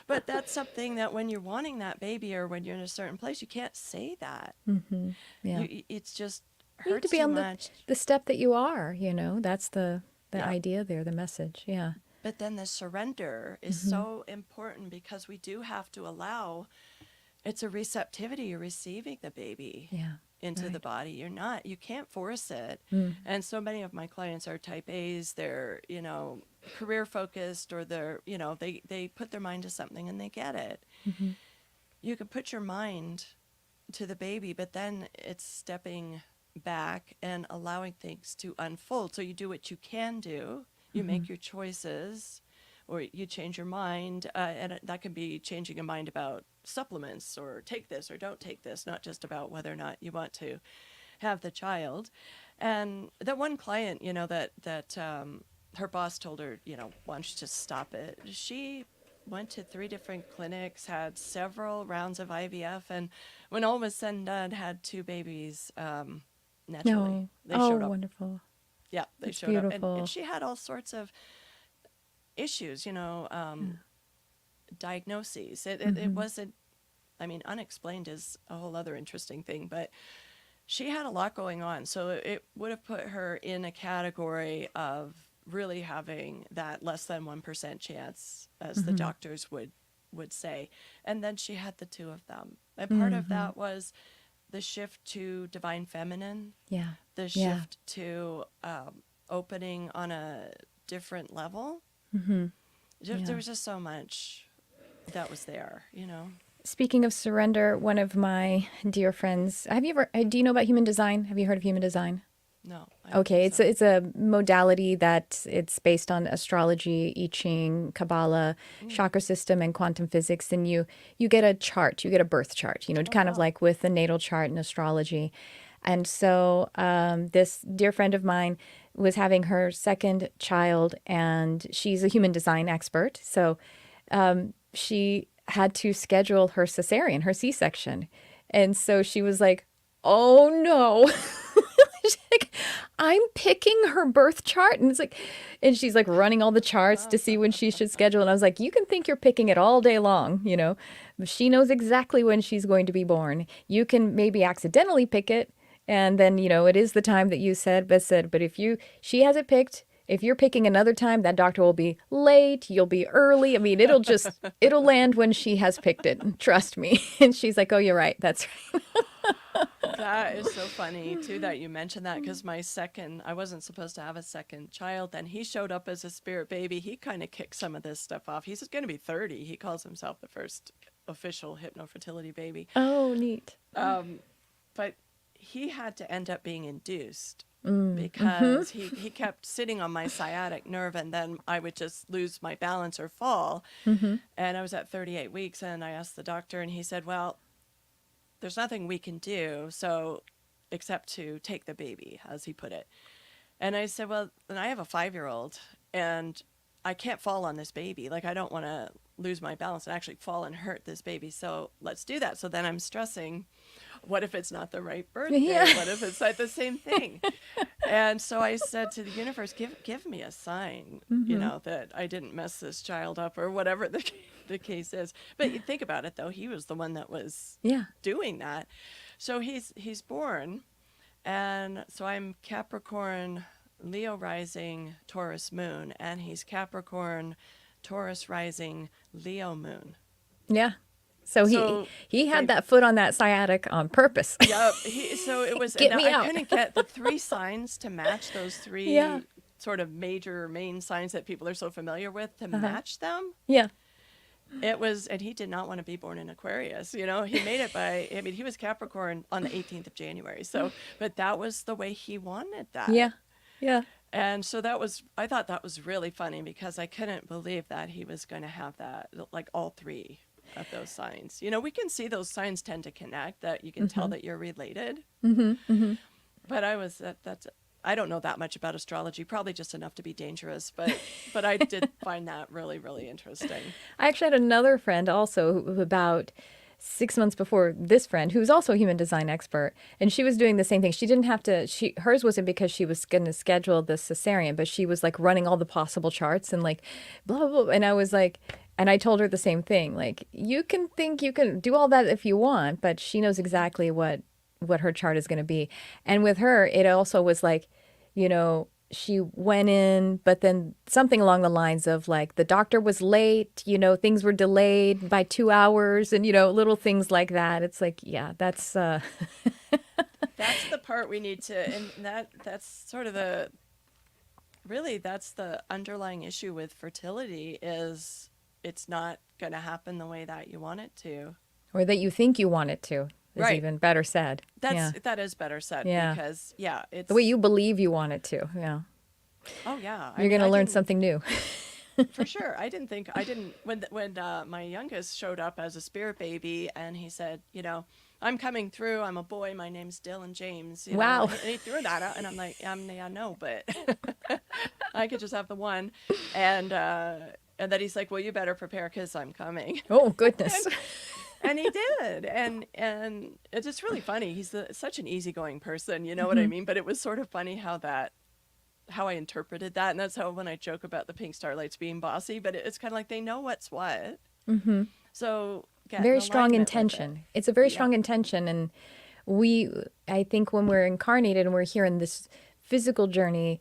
Speaker 2: But that's something that when you're wanting that baby or when you're in a certain place, you can't say that.
Speaker 1: Mm-hmm. Yeah.
Speaker 2: It's just
Speaker 1: You need to
Speaker 2: hurts
Speaker 1: be
Speaker 2: too
Speaker 1: on
Speaker 2: much.
Speaker 1: the step that you are, that's the
Speaker 2: Yeah.
Speaker 1: idea there, the message. Yeah.
Speaker 2: But then the surrender is so important, because we do have to allow, it's a receptivity. You're receiving the baby
Speaker 1: Yeah.
Speaker 2: into the
Speaker 1: Right.
Speaker 2: body. You can't force it.
Speaker 1: Mm.
Speaker 2: And so many of my clients are type A's. They're, career focused, or they're, they put their mind to something and they get it.
Speaker 1: Mm-hmm.
Speaker 2: You can put your mind to the baby, but then it's stepping back and allowing things to unfold. So you do what you can do. You make your choices, or you change your mind. And that can be changing your mind about supplements, or take this or don't take this, not just about whether or not you want to have the child. And that one client, that her boss told her, why don't you just stop it? She went to 3 different clinics, had several rounds of IVF, and when all was said and done, had 2 babies naturally.
Speaker 1: No.
Speaker 2: They
Speaker 1: Oh,
Speaker 2: showed up.
Speaker 1: wonderful.
Speaker 2: Yeah, they
Speaker 1: That's
Speaker 2: showed up.
Speaker 1: beautiful.
Speaker 2: And she had all sorts of issues, diagnoses. It wasn't, unexplained is a whole other interesting thing, but she had a lot going on. So it would have put her in a category of really having that less than 1% chance, as the doctors would say. And then she had the 2 of them. And part of that was the shift to divine feminine,
Speaker 1: Yeah.
Speaker 2: the
Speaker 1: Yeah.
Speaker 2: shift to opening on a different level.
Speaker 1: Mm-hmm.
Speaker 2: There
Speaker 1: Yeah.
Speaker 2: was just so much that was there.
Speaker 1: Speaking of surrender, one of my dear friends, do you know about human design? Have you heard of human design?
Speaker 2: No. I don't
Speaker 1: Okay,
Speaker 2: think so.
Speaker 1: it's a modality that it's based on astrology, I Ching, Kabbalah, chakra system, and quantum physics. And you get a chart, you get a birth chart, kind of
Speaker 2: wow.
Speaker 1: like with the natal chart in astrology. And so this dear friend of mine was having her second child, and she's a human design expert. So she had to schedule her cesarean, her C-section. And so she was like, oh no. She's like, I'm picking her birth chart. And it's like, and she's like running all the charts to see when she should schedule. And I was like, you can think you're picking it all day long, but she knows exactly when she's going to be born. You can maybe accidentally pick it. And then, it is the time that you said, but if she has it picked, if you're picking another time, that doctor will be late, you'll be early. It'll land when she has picked it. Trust me. And she's like, oh, you're right. That's right.
Speaker 2: That is so funny too that you mentioned that, because I wasn't supposed to have a second child. Then he showed up as a spirit baby. He kind of kicked some of this stuff off. He's going to be 30. He calls himself the first official HypnoFertility baby.
Speaker 1: Oh, neat.
Speaker 2: But he had to end up being induced, because he kept sitting on my sciatic nerve, and then I would just lose my balance or fall. And I was at 38 weeks, and I asked the doctor, and he said, well, there's nothing we can do, so except to take the baby, as he put it. And I said, well, then I have a 5-year-old, and I can't fall on this baby. Like, I don't want to lose my balance and actually fall and hurt this baby. So let's do that. So then I'm stressing what if it's not the right birthday?
Speaker 1: Yeah.
Speaker 2: What if it's like the same thing? And so I said to the universe, give me a sign, that I didn't mess this child up or whatever the case is. But you think about it, though, he was the one that was
Speaker 1: Yeah.
Speaker 2: doing that. So he's born, and so I'm Capricorn, Leo rising, Taurus moon, and he's Capricorn, Taurus rising, Leo moon.
Speaker 1: Yeah. So
Speaker 2: So
Speaker 1: he had
Speaker 2: they-
Speaker 1: that foot on that sciatic on purpose.
Speaker 2: Yep. So it was.
Speaker 1: Get
Speaker 2: and
Speaker 1: me
Speaker 2: I
Speaker 1: out.
Speaker 2: couldn't get the three signs to match those three
Speaker 1: Yeah.
Speaker 2: sort of major main signs that people are so familiar with to match them.
Speaker 1: Yeah.
Speaker 2: It was, and he did not want to be born in Aquarius. He made it by. I mean, he was Capricorn on the 18th of January. So, but that was the way he wanted that.
Speaker 1: Yeah. Yeah.
Speaker 2: And so I thought that was really funny because I couldn't believe that he was going to have that, like all three of those signs. We can see those signs tend to connect, that you can tell that you're related. But I don't know that much about astrology, probably just enough to be dangerous, but I did find that really, really interesting.
Speaker 1: I actually had another friend also about 6 months before this friend, who was also a human design expert, and she was doing the same thing. She didn't have to, hers wasn't because she was going to schedule the cesarean, but she was like running all the possible charts and like blah, blah, blah. And I was like, and I told her the same thing, like, you can think you can do all that if you want, but she knows exactly what her chart is going to be. And with her, it also was like, she went in, but then something along the lines of like the doctor was late, things were delayed by 2 hours and, little things like that. It's like, yeah, that's
Speaker 2: That's the part we need to, and that's sort of that's the underlying issue with fertility is it's not going to happen the way that you want it to.
Speaker 1: or that you think you want it to is
Speaker 2: Right.
Speaker 1: even better said.
Speaker 2: That is better said
Speaker 1: Yeah.
Speaker 2: because it's
Speaker 1: The way you believe you want it to. Yeah.
Speaker 2: Oh yeah.
Speaker 1: You're going to learn something new.
Speaker 2: For sure. I didn't when my youngest showed up as a spirit baby and he said, I'm coming through. I'm a boy. My name's Dylan James.
Speaker 1: Wow.
Speaker 2: And he threw that out and I'm like, yeah, no, but I could just have the one. And then he's like, well, you better prepare because I'm coming.
Speaker 1: Oh, goodness.
Speaker 2: And he did. And it's just really funny. He's such an easygoing person. You know what I mean? But it was sort of funny how I interpreted that. And that's how when I joke about the Pink StarLights being bossy, but it's kind of like they know what's what.
Speaker 1: Mm-hmm.
Speaker 2: So
Speaker 1: Very strong
Speaker 2: alignment with
Speaker 1: intention. It's a very strong intention. And I think when we're incarnated and we're here in this physical journey,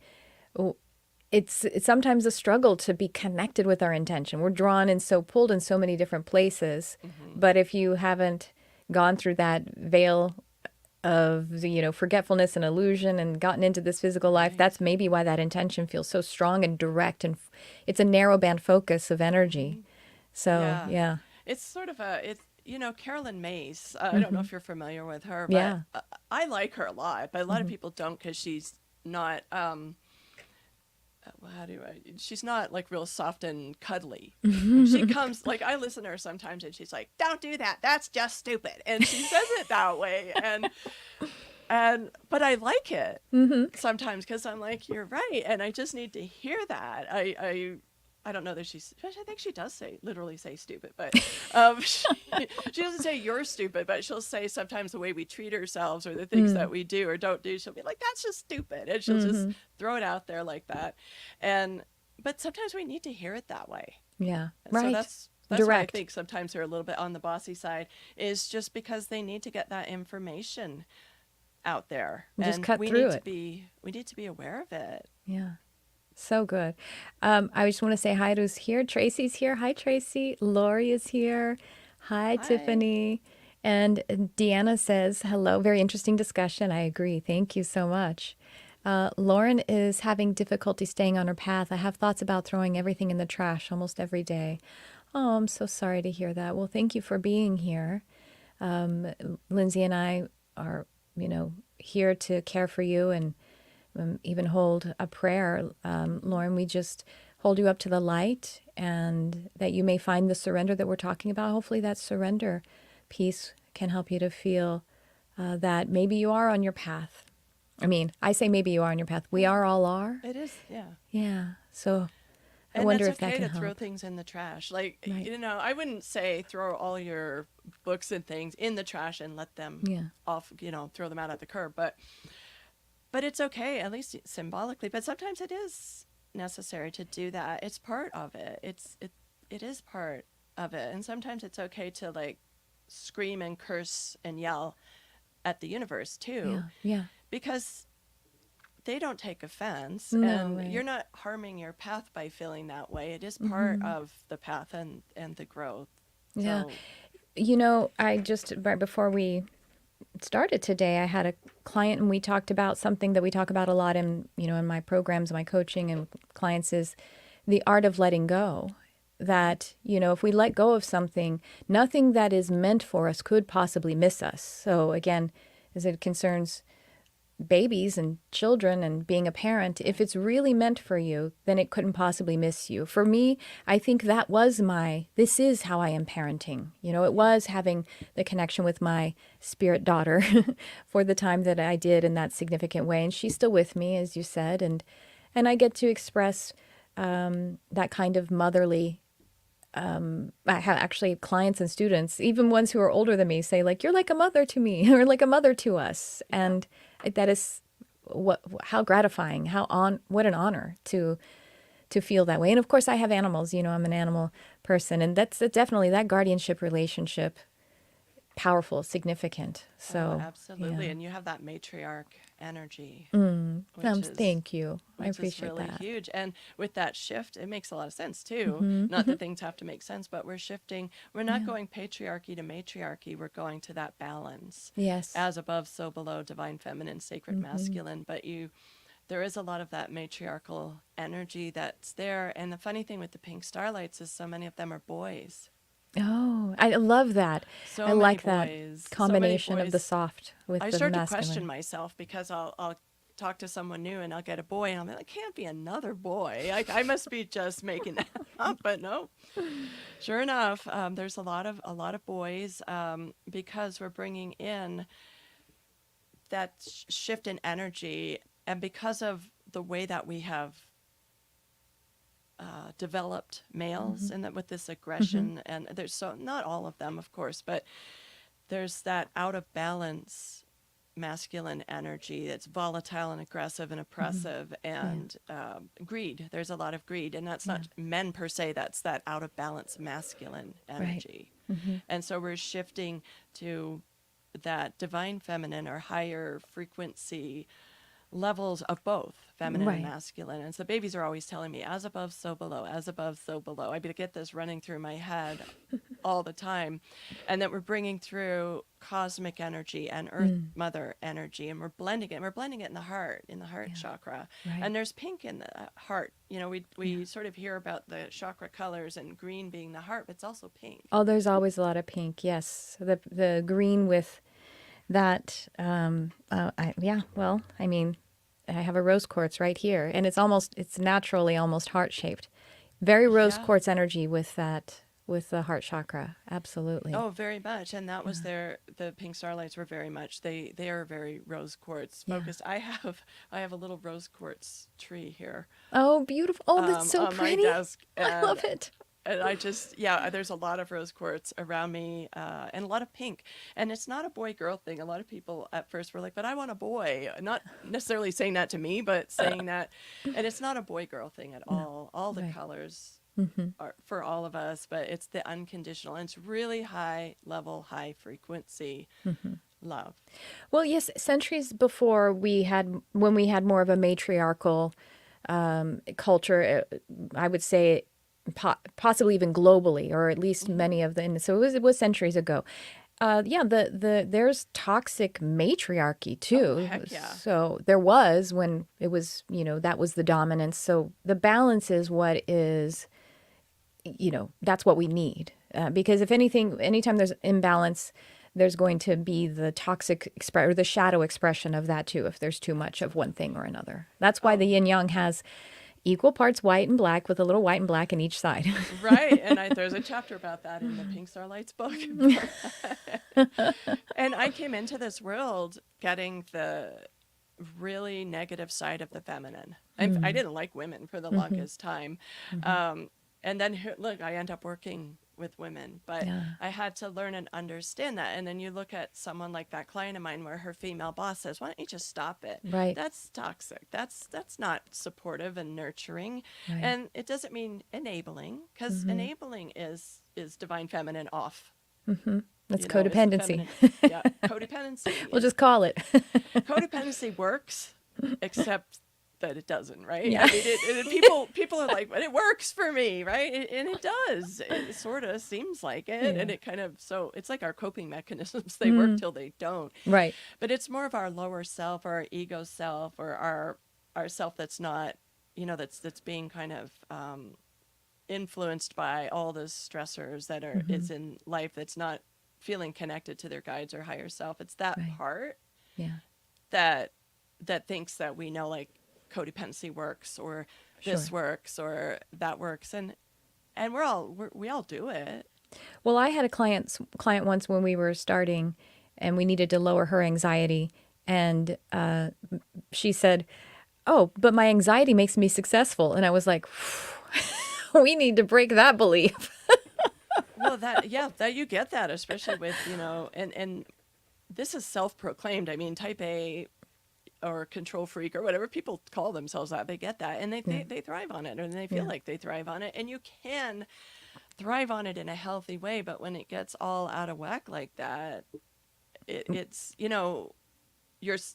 Speaker 1: it's sometimes a struggle to be connected with our intention. We're drawn and so pulled in so many different places. But if you haven't gone through that veil of forgetfulness and illusion and gotten into this physical life, that's maybe why that intention feels so strong and direct, and it's a narrow band focus of energy. So yeah.
Speaker 2: It's sort of Carolyn Mace. I don't know if you're familiar with her, but
Speaker 1: Yeah.
Speaker 2: I like her a lot, but a lot of people don't because she's not she's not like real soft and cuddly. She comes like, I listen to her sometimes and she's like, don't do that, that's just stupid, and she says it that way, but I like it sometimes because I'm like, you're right, and I just need to hear that. I don't know that I think she does literally say stupid, but she doesn't say you're stupid, but she'll say sometimes the way we treat ourselves or the things that we do or don't do, she'll be like, that's just stupid. And she'll just throw it out there like that. But sometimes we need to hear it that way.
Speaker 1: Yeah.
Speaker 2: And
Speaker 1: Right.
Speaker 2: so that's
Speaker 1: Direct.
Speaker 2: why I think sometimes they're a little bit on the bossy side, is just because they need to get that information out there.
Speaker 1: Just
Speaker 2: and
Speaker 1: cut
Speaker 2: we
Speaker 1: through
Speaker 2: need
Speaker 1: it.
Speaker 2: we need to be aware of it.
Speaker 1: Yeah. So good. I just want to say hi to who's here. Tracy's here. Hi, Tracy. Lori is here. Hi, Tiffany. And Deanna says, hello. Very interesting discussion. I agree. Thank you so much. Lauren is having difficulty staying on her path. I have thoughts about throwing everything in the trash almost every day. Oh, I'm so sorry to hear that. Well, thank you for being here. Lynsi and I are, here to care for you and even hold a prayer. Lauren, we just hold you up to the light and that you may find the surrender that we're talking about. Hopefully that surrender piece can help you to feel that maybe you are on your path. I mean, I say maybe you are on your path. We all are.
Speaker 2: It is, yeah.
Speaker 1: Yeah. So I
Speaker 2: And
Speaker 1: wonder
Speaker 2: that's
Speaker 1: if that
Speaker 2: okay
Speaker 1: can
Speaker 2: to throw
Speaker 1: help.
Speaker 2: things in the trash. Like,
Speaker 1: Right.
Speaker 2: I wouldn't say throw all your books and things in the trash and let them
Speaker 1: Yeah.
Speaker 2: off, throw them out at the curb. But it's okay, at least symbolically. But sometimes it is necessary to do that. It's part of it. It is part of it. And sometimes it's okay to like scream and curse and yell at the universe too,
Speaker 1: Yeah. Yeah.
Speaker 2: because they don't take offense,
Speaker 1: No,
Speaker 2: and you're
Speaker 1: right.
Speaker 2: not harming your path by feeling that way. It is part
Speaker 1: Hmm.
Speaker 2: of the path and the growth.
Speaker 1: Yeah.
Speaker 2: So,
Speaker 1: I just, right before we started today, I had a client and we talked about something that we talk about a lot in my programs, my coaching and clients is the art of letting go. That, if we let go of something, nothing that is meant for us could possibly miss us. So again, as it concerns babies and children and being a parent, if
Speaker 2: right.
Speaker 1: it's really meant for you, then it couldn't possibly miss you. For me, I think that was this is how I am parenting. It
Speaker 2: Yeah.
Speaker 1: was having the connection with my spirit daughter for the time that I did in that significant way. And she's still with me, as you said. And I get to express that kind of motherly. I have actually clients and students, even ones who are older than me, say like, "You're like a mother to me," or like a mother to us,
Speaker 2: Yeah.
Speaker 1: and that is how gratifying, what an honor to feel that way. And of course, I have animals. I'm an animal person, and that's definitely that guardianship relationship, powerful, significant.
Speaker 2: Oh,
Speaker 1: So
Speaker 2: absolutely.
Speaker 1: yeah,
Speaker 2: And you have that matriarch energy, which is
Speaker 1: thank you. I
Speaker 2: which is
Speaker 1: appreciate
Speaker 2: really
Speaker 1: that.
Speaker 2: huge. And with that shift, it makes a lot of sense too. Not that things have to make sense, but we're shifting. We're not
Speaker 1: Yeah.
Speaker 2: going patriarchy to matriarchy. We're going to that balance.
Speaker 1: Yes.
Speaker 2: As above, so below, divine feminine, sacred masculine. But there is a lot of that matriarchal energy that's there. And the funny thing with the pink starlights is so many of them are boys.
Speaker 1: Oh, I love that. I
Speaker 2: So many
Speaker 1: like that
Speaker 2: boys. So many
Speaker 1: combination of the
Speaker 2: boys.
Speaker 1: soft with
Speaker 2: I
Speaker 1: the
Speaker 2: start to question
Speaker 1: masculine.
Speaker 2: myself because I'll talk to someone new and I'll get a boy and I'm like, it can't be another boy. I must be just making that up, but no. Sure enough, there's a lot of boys, because we're bringing in that shift in energy, and because of the way that we have developed males, and that with this
Speaker 1: Hmm.
Speaker 2: aggression, and there's so not all of them, of course, but there's that out of balance masculine energy that's volatile and aggressive and
Speaker 1: Hmm.
Speaker 2: oppressive,
Speaker 1: Yeah.
Speaker 2: and greed. There's a lot of greed, and that's
Speaker 1: Yeah.
Speaker 2: not men per se, that's that out of balance masculine
Speaker 1: Right.
Speaker 2: energy.
Speaker 1: Hmm.
Speaker 2: And so we're shifting to that divine feminine or higher frequency levels of both feminine and
Speaker 1: Right.
Speaker 2: masculine. And so babies are always telling me, as above, so below, as above, so below. I get this running through my head all the time. And that we're bringing through cosmic energy and earth
Speaker 1: Mm.
Speaker 2: mother energy, and we're blending it. We're blending it in the heart
Speaker 1: Yeah.
Speaker 2: chakra.
Speaker 1: Right.
Speaker 2: And there's pink in the heart.
Speaker 1: Yeah.
Speaker 2: We sort of hear about the chakra colors and green being the heart, but it's also pink.
Speaker 1: Oh, there's always a lot of pink. Yes. The green with that. Yeah. Well, I mean, I have a rose quartz right here, and it's naturally almost heart shaped. Very rose
Speaker 2: Yeah.
Speaker 1: quartz energy with the heart chakra. Absolutely.
Speaker 2: Oh, very much. And that was
Speaker 1: Yeah.
Speaker 2: the Pink Starlights were very much, they are very rose quartz
Speaker 1: Yeah.
Speaker 2: focused. I have a little rose quartz tree here,
Speaker 1: Oh, beautiful. Oh, that's so
Speaker 2: on my
Speaker 1: pretty.
Speaker 2: desk,
Speaker 1: I love it.
Speaker 2: and I just, yeah, there's a lot of rose quartz around me, and a lot of pink. And it's not a boy girl thing. A lot of people at first were like, but I want a boy. Not necessarily saying that to me, but saying that. And it's not a boy girl thing at
Speaker 1: No.
Speaker 2: all. All the
Speaker 1: Right.
Speaker 2: colors
Speaker 1: Hmm.
Speaker 2: are for all of us, but it's the unconditional. And it's really high level, high frequency love.
Speaker 1: Well, yes, centuries before when we had more of a matriarchal culture, I would say possibly even globally, or at least
Speaker 2: Hmm.
Speaker 1: many of the, and so it was centuries ago. Yeah, there's toxic matriarchy
Speaker 2: Oh,
Speaker 1: too.
Speaker 2: heck yeah.
Speaker 1: So there was when it was, that was the dominance. So the balance is what is, that's what we need. Because if anything, anytime there's imbalance, there's going to be the toxic or the shadow expression of that too, if there's too much of one thing or another. That's why the
Speaker 2: Oh,
Speaker 1: yin yang has equal parts white and black with a little white and black in each side.
Speaker 2: right. And there's a chapter about that in the Pink StarLights book. And I came into this world getting really negative side of the feminine. I didn't like women for the longest time. And then look, I end up working with women, but
Speaker 1: Yeah.
Speaker 2: I had to learn and understand that. And then you look at someone like that client of mine where her female boss says, why don't you just stop it?
Speaker 1: Right.
Speaker 2: That's toxic. That's not supportive and nurturing.
Speaker 1: Right.
Speaker 2: And it doesn't mean enabling, because enabling is divine feminine off.
Speaker 1: That's
Speaker 2: You know, it's the
Speaker 1: codependency.
Speaker 2: yeah, codependency.
Speaker 1: We'll just call it.
Speaker 2: Codependency works, except that it doesn't, right?
Speaker 1: Yeah.
Speaker 2: I mean, people are like, but it works for me, right? And it does. It sort of seems like it,
Speaker 1: Yeah.
Speaker 2: and it kind of, so it's like our coping mechanisms. They work till they don't.
Speaker 1: Right.
Speaker 2: But it's more of our lower self, or our ego self, or our self that's not, that's being kind of influenced by all the stressors that are is in life, that's not feeling connected to their guides or higher self. It's that
Speaker 1: Right.
Speaker 2: part
Speaker 1: Yeah.
Speaker 2: that thinks that we know, like, codependency works, or this
Speaker 1: Sure.
Speaker 2: works, or that works, and we all do it.
Speaker 1: Well, I had a client once when we were starting, and we needed to lower her anxiety, and she said, "Oh, but my anxiety makes me successful," and I was like, "We need to break that belief."
Speaker 2: Well, that you get that, especially with, and this is self-proclaimed. I mean, type A or control freak or whatever people call themselves, that they get that, and they thrive on it, and they feel like they thrive on it, and you can thrive on it in a healthy way. But when it gets all out of whack like that, it's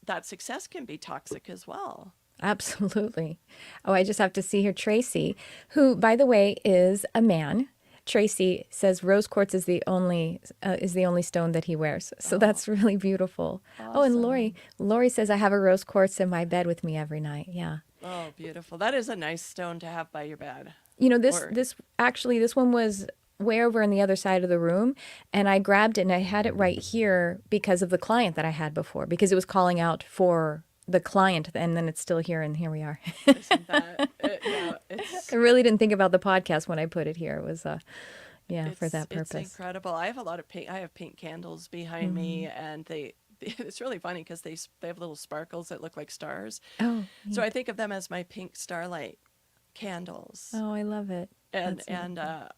Speaker 2: that success can be toxic as well.
Speaker 1: Absolutely. Oh, I just have to see here Tracy, who, by the way, is a man. Tracy says rose quartz is the only stone that he wears. So that's really beautiful. Oh, and Lori says I have a rose quartz in my bed with me every night. Yeah.
Speaker 2: Oh, beautiful. That is a nice stone to have by your bed.
Speaker 1: This one was way over on the other side of the room, and I grabbed it and I had it right here because of the client that I had before, because it was calling out for the client, and then it's still here, and here we are.
Speaker 2: Isn't that?
Speaker 1: I really didn't think about the podcast when I put it here. It was, for that purpose.
Speaker 2: It's incredible. I have a lot of pink. I have pink candles behind me, and it's really funny because they have little sparkles that look like stars.
Speaker 1: Oh,
Speaker 2: so I think of them as my Pink StarLight candles.
Speaker 1: Oh, I love it.
Speaker 2: And I'm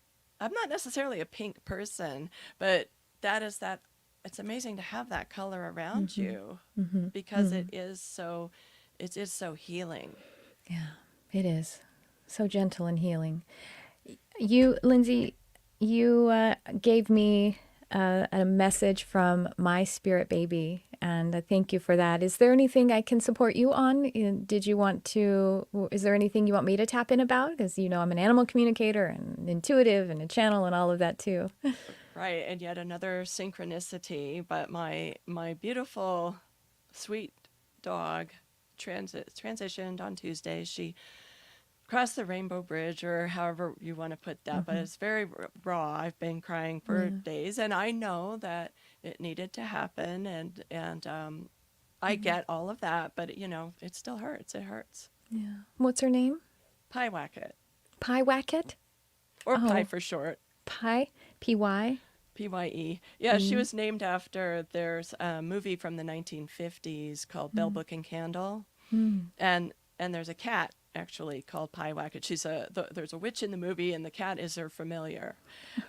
Speaker 2: not necessarily a pink person, but it's amazing to have that color around you, because it is so healing.
Speaker 1: Yeah, it is. So gentle and healing. You, Lynsi, you gave me a message from my spirit baby, and I thank you for that. Is there anything I can support you on? Is there anything you want me to tap in about? Because, I'm an animal communicator and intuitive and a channel and all of that too.
Speaker 2: Right, and yet another synchronicity, but my beautiful, sweet dog transitioned on Tuesday. She crossed the Rainbow Bridge, or however you want to put that, but it's very raw. I've been crying for days, and I know that it needed to happen, and I get all of that, but it still hurts. It hurts.
Speaker 1: Yeah. What's her name?
Speaker 2: Pie Wacket.
Speaker 1: Pie Wacket?
Speaker 2: Or Pie for short.
Speaker 1: Pie? P-Y?
Speaker 2: P-Y-E. Yeah, she was named after, there's a movie from the 1950s called Bell, Book, and Candle. And there's a cat, actually, called Pie Wacket. There's a witch in the movie, and the cat is her familiar.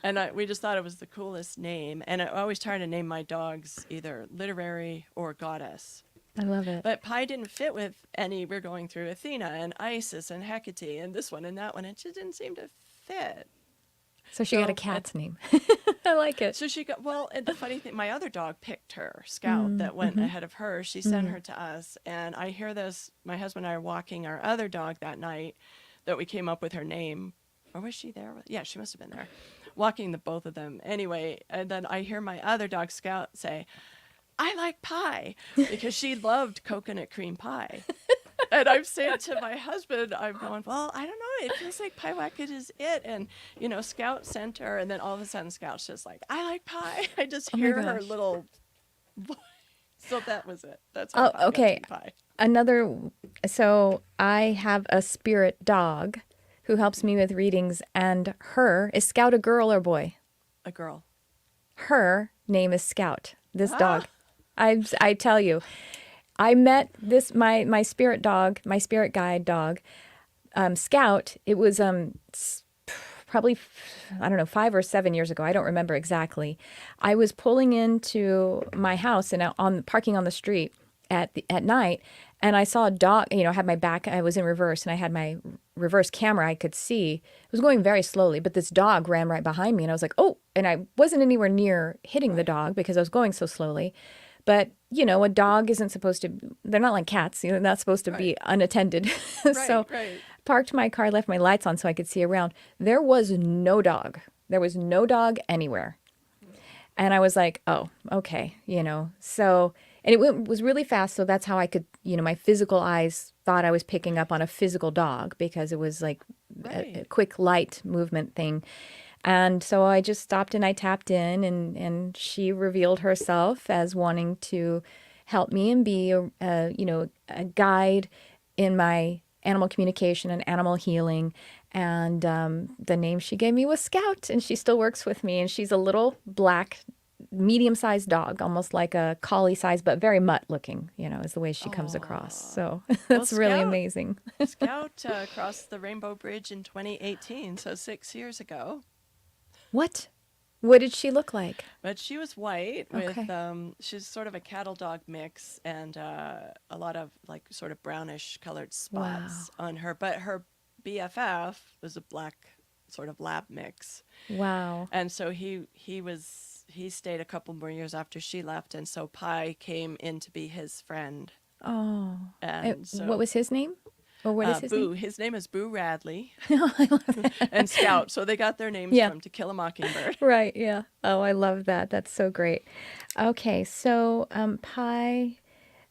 Speaker 2: And we just thought it was the coolest name. And I always try to name my dogs either literary or goddess.
Speaker 1: I love it.
Speaker 2: But Pie didn't fit with any. We're going through Athena and Isis and Hecate and this one and that one. It just didn't seem to fit.
Speaker 1: So she got a cat's name. I like it.
Speaker 2: So she got, and the funny thing, my other dog picked her, Scout, that went ahead of her. She sent her to us. And I hear this, my husband and I are walking our other dog that night that we came up with her name. Or was she there? Yeah, she must have been there. Walking the both of them. Anyway, and then I hear my other dog, Scout, say, I like pie, because she loved coconut cream pie. And I'm saying to my husband, I'm going, well, I don't know. It feels like Pie Wacket is it. And, Scout sent her. And then all of a sudden, Scout's just like, I like pie. I just hear her little voice. So that was it. That's how Pie
Speaker 1: okay.
Speaker 2: got to be Pie.
Speaker 1: So I have a spirit dog who helps me with readings. And is Scout a girl or boy?
Speaker 2: A girl.
Speaker 1: Her name is Scout, this dog. I tell you. I met my spirit dog, my spirit guide dog, Scout. It was probably, I don't know, 5 or 7 years ago. I don't remember exactly. I was pulling into my house and on parking on the street at night, and I saw a dog. I had my back. I was in reverse, and I had my reverse camera. I could see it was going very slowly, but this dog ran right behind me, and I was like, "Oh!" And I wasn't anywhere near hitting the dog because I was going so slowly. But a dog isn't supposed to. They're not like cats. They're not supposed to be unattended. So,
Speaker 2: Right.
Speaker 1: parked my car, left my lights on so I could see around. There was no dog. There was no dog anywhere. And I was like, oh, okay, So, and was really fast. So that's how I could, my physical eyes thought I was picking up on a physical dog because it was like a quick light movement thing. And so I just stopped and I tapped in, and she revealed herself as wanting to help me and be a guide in my animal communication and animal healing. And the name she gave me was Scout, and she still works with me. And she's a little black, medium-sized dog, almost like a collie size, but very mutt-looking, is the way she comes across. So that's really amazing.
Speaker 2: Scout crossed the Rainbow Bridge in 2018, so 6 years ago.
Speaker 1: What? What did she look like?
Speaker 2: But she was white with, she's sort of a cattle dog mix and a lot of like sort of brownish colored spots on her. But her BFF was a black sort of lab mix.
Speaker 1: Wow.
Speaker 2: And so he stayed a couple more years after she left. And so Pi came in to be his friend.
Speaker 1: Oh.
Speaker 2: And so,
Speaker 1: what was his name? Or what is his
Speaker 2: Boo.
Speaker 1: name?
Speaker 2: His name is Boo Radley.
Speaker 1: I love that.
Speaker 2: And Scout. So they got their names from To Kill a Mockingbird.
Speaker 1: Right, yeah. Oh, I love that. That's so great. Okay, so Pi,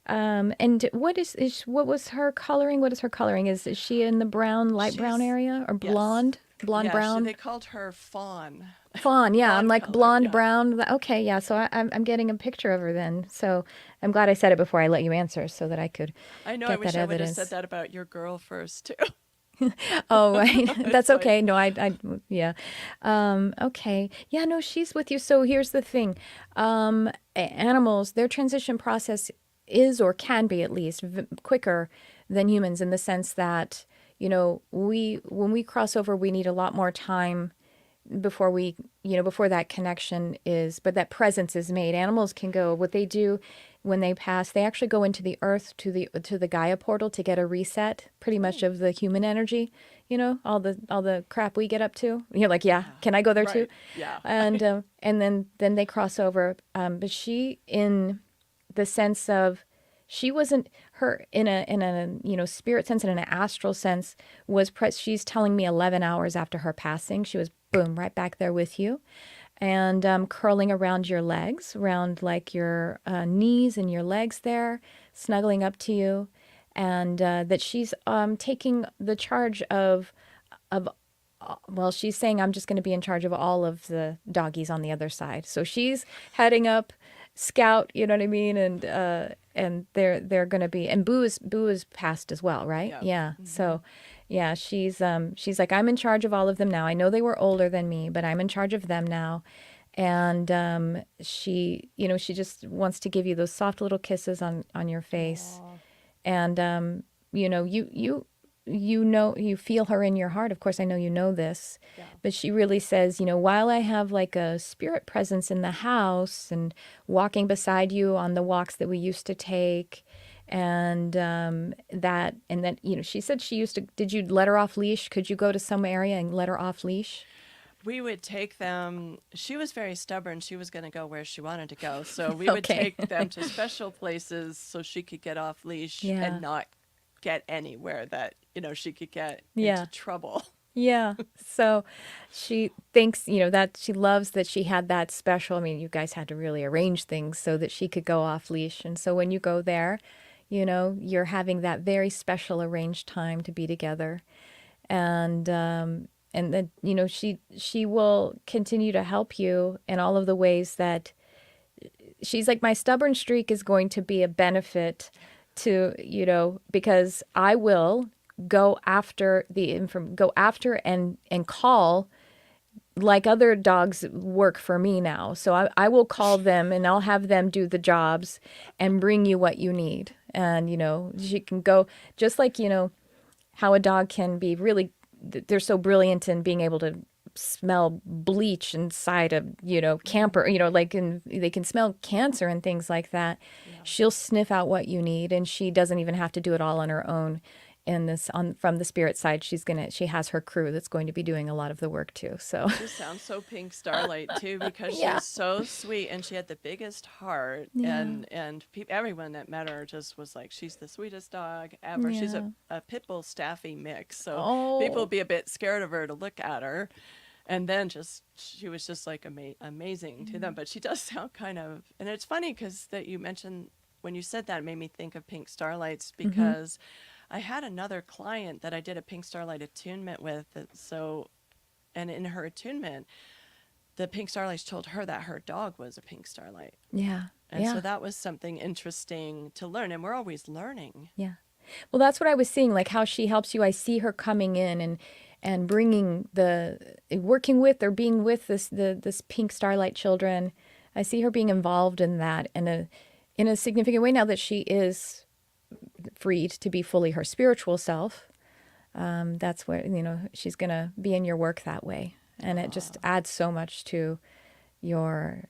Speaker 1: and what was her coloring? What is her coloring? Is she in the light brown area, or blonde? Blonde, brown?
Speaker 2: They called her Fawn.
Speaker 1: Fawn, yeah. I'm like
Speaker 2: color,
Speaker 1: blonde, brown. Okay, yeah. So I'm getting a picture of her then. So I'm glad I said it before I let you answer so that I could
Speaker 2: I know.
Speaker 1: get
Speaker 2: I wish
Speaker 1: that
Speaker 2: I would have
Speaker 1: evidence.
Speaker 2: said that about your girl first too.
Speaker 1: Oh, right. That's okay. No, yeah. Okay. Yeah, no, she's with you. So here's the thing. Animals, their transition process is, or can be at least, quicker than humans in the sense that, when we cross over, we need a lot more time before before that connection but that presence is made. Animals can go, what they do when they pass, they actually go into the earth to the Gaia portal to get a reset, pretty much of the human energy, all the crap we get up to. You're like, yeah, can I go there too?
Speaker 2: Yeah.
Speaker 1: And then they cross over. But she, in the sense of, she wasn't her in a spirit sense and in an astral sense she's telling me 11 hours after her passing, she was boom right back there with you, and curling around your legs, around like your knees and your legs there, snuggling up to you, and that she's taking the charge of well, she's saying, I'm just going to be in charge of all of the doggies on the other side. So she's heading up Scout, you know what I mean, and they're going to be, and Boo is passed as well, right? Yeah. Mm-hmm. So, yeah, she's like, I'm in charge of all of them now. I know they were older than me, but I'm in charge of them now. And she just wants to give you those soft little kisses on your face. Aww. And you feel her in your heart. Of course, I know you know this, but she really says, while I have like a spirit presence in the house and walking beside you on the walks that we used to take, and then, she said she used to, did you let her off leash? Could you go to some area and let her off leash?
Speaker 2: We would take them. She was very stubborn. She was going to go where she wanted to go. So we would take them to special places so she could get off leash and not get anywhere that, she could get into trouble.
Speaker 1: Yeah. So she thinks, that she loves that she had that special. I mean, you guys had to really arrange things so that she could go off leash. And so when you go there, you're having that very special arranged time to be together. And then, she will continue to help you in all of the ways that she's like, my stubborn streak is going to be a benefit to, because I will go after and call like other dogs work for me now. So I will call them and I'll have them do the jobs and bring you what you need. And, she can go just like, how a dog can be really, they're so brilliant in being able to smell bleach inside a, camper, they can smell cancer and things like that.
Speaker 2: Yeah.
Speaker 1: She'll sniff out what you need, and she doesn't even have to do it all on her own. From the spirit side, she has her crew that's going to be doing a lot of the work too. So
Speaker 2: She sounds so Pink StarLight too, because
Speaker 1: yeah.
Speaker 2: she's so sweet and she had the biggest heart.
Speaker 1: Yeah.
Speaker 2: And everyone that met her just was like, she's the sweetest dog ever. She's
Speaker 1: Yeah.
Speaker 2: a pit bull staffy mix, so
Speaker 1: Oh.
Speaker 2: people would be a bit scared of her to look at her. And then she was just like amazing to them. But she does sound kind of, and it's funny because that you mentioned when you said that, it made me think of Pink StarLights, because I had another client that I did a Pink StarLight attunement with. And in her attunement, the Pink StarLights told her that her dog was a Pink StarLight.
Speaker 1: Yeah.
Speaker 2: And so that was something interesting to learn. And we're always learning.
Speaker 1: Yeah. Well, that's what I was seeing, like how she helps you. I see her coming in and bringing working with or being with this Pink StarLight children. I see her being involved in that in a significant way now that she is freed to be fully her spiritual self. That's where, she's going to be in your work that way. And it just adds so much to your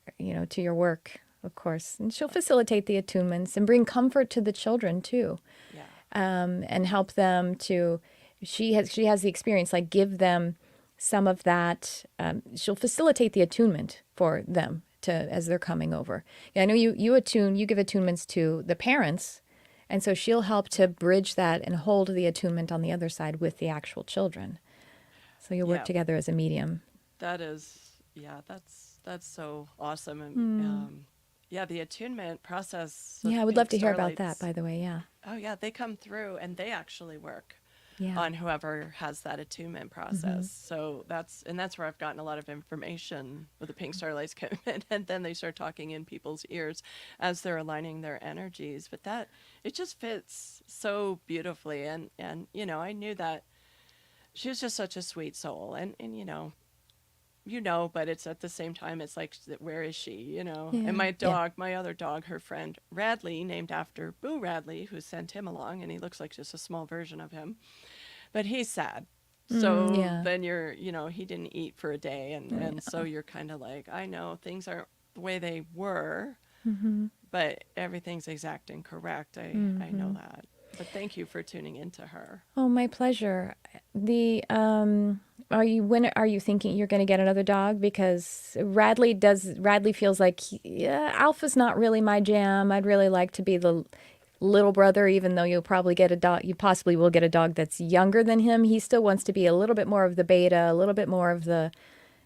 Speaker 1: work, of course. And she'll facilitate the attunements and bring comfort to the children too.
Speaker 2: Yeah.
Speaker 1: And help them to, she has the experience, like give them some of that. She'll facilitate the attunement for them as they're coming over. Yeah, I know you give attunements to the parents. And so she'll help to bridge that and hold the attunement on the other side with the actual children. So you'll work together as a medium.
Speaker 2: That is, that's so awesome. And the attunement process.
Speaker 1: Yeah, I would love to hear about that, by the way. Yeah.
Speaker 2: Oh yeah, they come through and they actually work
Speaker 1: Yeah.
Speaker 2: on whoever has that attunement process. So that's where I've gotten a lot of information with the Pink StarLights come in, and then they start talking in people's ears as they're aligning their energies. But it just fits so beautifully. And I knew that she was just such a sweet soul. And but it's at the same time, it's like, where is she,
Speaker 1: Yeah.
Speaker 2: And my other dog, her friend Radley, named after Boo Radley, who sent him along, and he looks like just a small version of him, but he's sad. So then he didn't eat for a day. And so you're kind of like, I know things aren't the way they were, but everything's exact and correct. I know that. But thank you for tuning into her.
Speaker 1: Oh, my pleasure. When are you thinking you're going to get another dog? Because Radley feels like, Alpha's not really my jam. I'd really like to be the little brother, even though you'll probably get a dog. You possibly will get a dog that's younger than him. He still wants to be a little bit more of the beta, a little bit more of the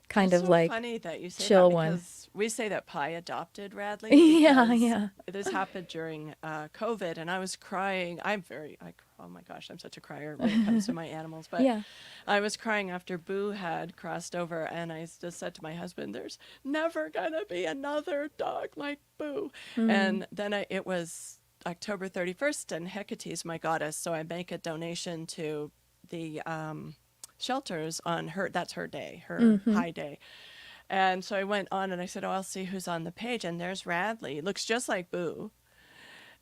Speaker 1: kind
Speaker 2: It's
Speaker 1: of
Speaker 2: so
Speaker 1: like
Speaker 2: funny that you say
Speaker 1: chill
Speaker 2: that,
Speaker 1: one.
Speaker 2: because we say that Pi adopted Radley.
Speaker 1: Yeah.
Speaker 2: This happened during COVID, and I was crying. Oh my gosh, I'm such a crier when it comes to my animals. But
Speaker 1: Yeah.
Speaker 2: I was crying after Boo had crossed over, and I just said to my husband, "There's never gonna be another dog like Boo." And then it was October 31st, and Hecate's my goddess, so I make a donation to the shelters on that's her day, her high day. And so I went on and I said, I'll see who's on the page. And there's Radley. Looks just like Boo.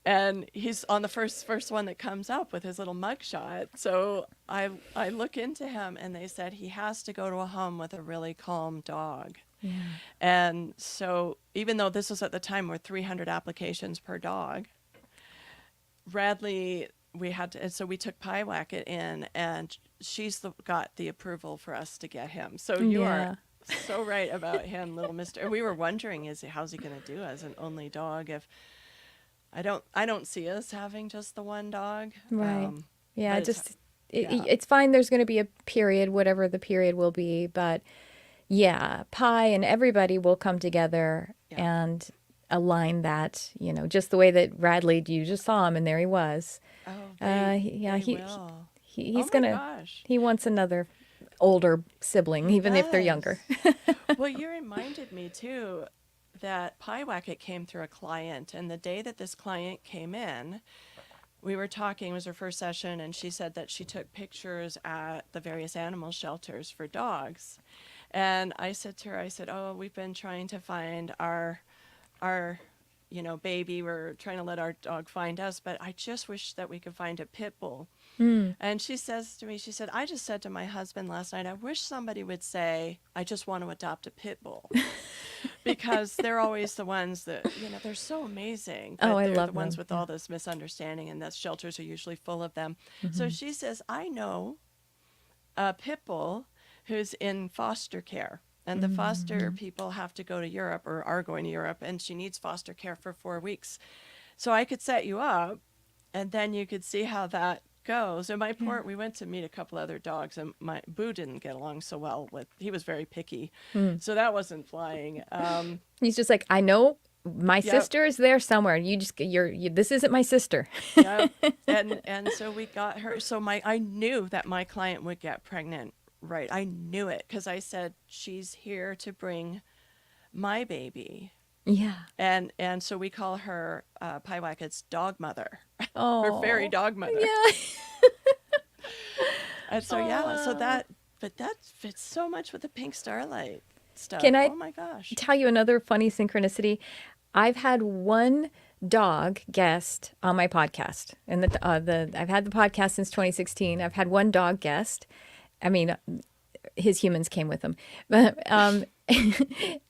Speaker 2: And he's on the first one that comes up with his little mugshot. So I look into him, and they said he has to go to a home with a really calm dog.
Speaker 1: Yeah.
Speaker 2: And so even though this was at the time where 300 applications per dog, Radley, so we took Pie Wacket in, and she's got the approval for us to get him. So you are so right about him, little mister. And we were wondering, how's he going to do as an only dog? If I don't see us having just the one dog.
Speaker 1: Right. Yeah,
Speaker 2: it's
Speaker 1: it's fine. There's going to be a period, whatever the period will be. But yeah, Pi and everybody will come together and align that, just the way that Radley, you just saw him and there he was.
Speaker 2: Oh, they will.
Speaker 1: He's
Speaker 2: Gosh.
Speaker 1: He wants another older sibling, even if they're younger.
Speaker 2: Well, you reminded me too that Pie Wacket came through a client, and the day that this client came in, we were talking, it was her first session, and she said that she took pictures at the various animal shelters for dogs. And I said to her, I said, "Oh, we've been trying to find our baby. We're trying to let our dog find us, but I just wish that we could find a pit bull."
Speaker 1: Mm.
Speaker 2: And she says to me, she said, "I just said to my husband last night, I wish somebody would say, I just want to adopt a pit bull." Because they're always the ones that, they're so amazing,
Speaker 1: Oh,
Speaker 2: but
Speaker 1: I
Speaker 2: they're the
Speaker 1: love
Speaker 2: ones
Speaker 1: them.
Speaker 2: with
Speaker 1: Yeah.
Speaker 2: all this misunderstanding, and the shelters are usually full of them. So
Speaker 1: Hmm.
Speaker 2: she says, "I know a pit bull who's in foster care. And the foster
Speaker 1: Hmm.
Speaker 2: people have to go to Europe or are going to Europe, and she needs foster care for 4 weeks. So I could set you up, and then you could see how that goes." And
Speaker 1: Yeah.
Speaker 2: we went to meet a couple other dogs, and my Boo didn't get along so well with, he was very picky.
Speaker 1: Mm.
Speaker 2: So that wasn't flying.
Speaker 1: He's just like, I know my
Speaker 2: Yep.
Speaker 1: sister is there somewhere. This isn't my sister.
Speaker 2: Yep. And so we got her. So I knew that my client would get pregnant. Right. I knew it because I said, "She's here to bring my baby."
Speaker 1: Yeah.
Speaker 2: And so we call her Paiwaka's dog mother, her fairy
Speaker 1: Oh,
Speaker 2: dog mother.
Speaker 1: yeah.
Speaker 2: And so yeah, so
Speaker 1: Oh.
Speaker 2: that fits so much with the Pink Starlight
Speaker 1: Can
Speaker 2: stuff.
Speaker 1: I
Speaker 2: Oh my gosh.
Speaker 1: tell you another funny synchronicity? I've had one dog guest on my podcast, and the I've had the podcast since 2016. I've had one dog guest. I mean, his humans came with him, but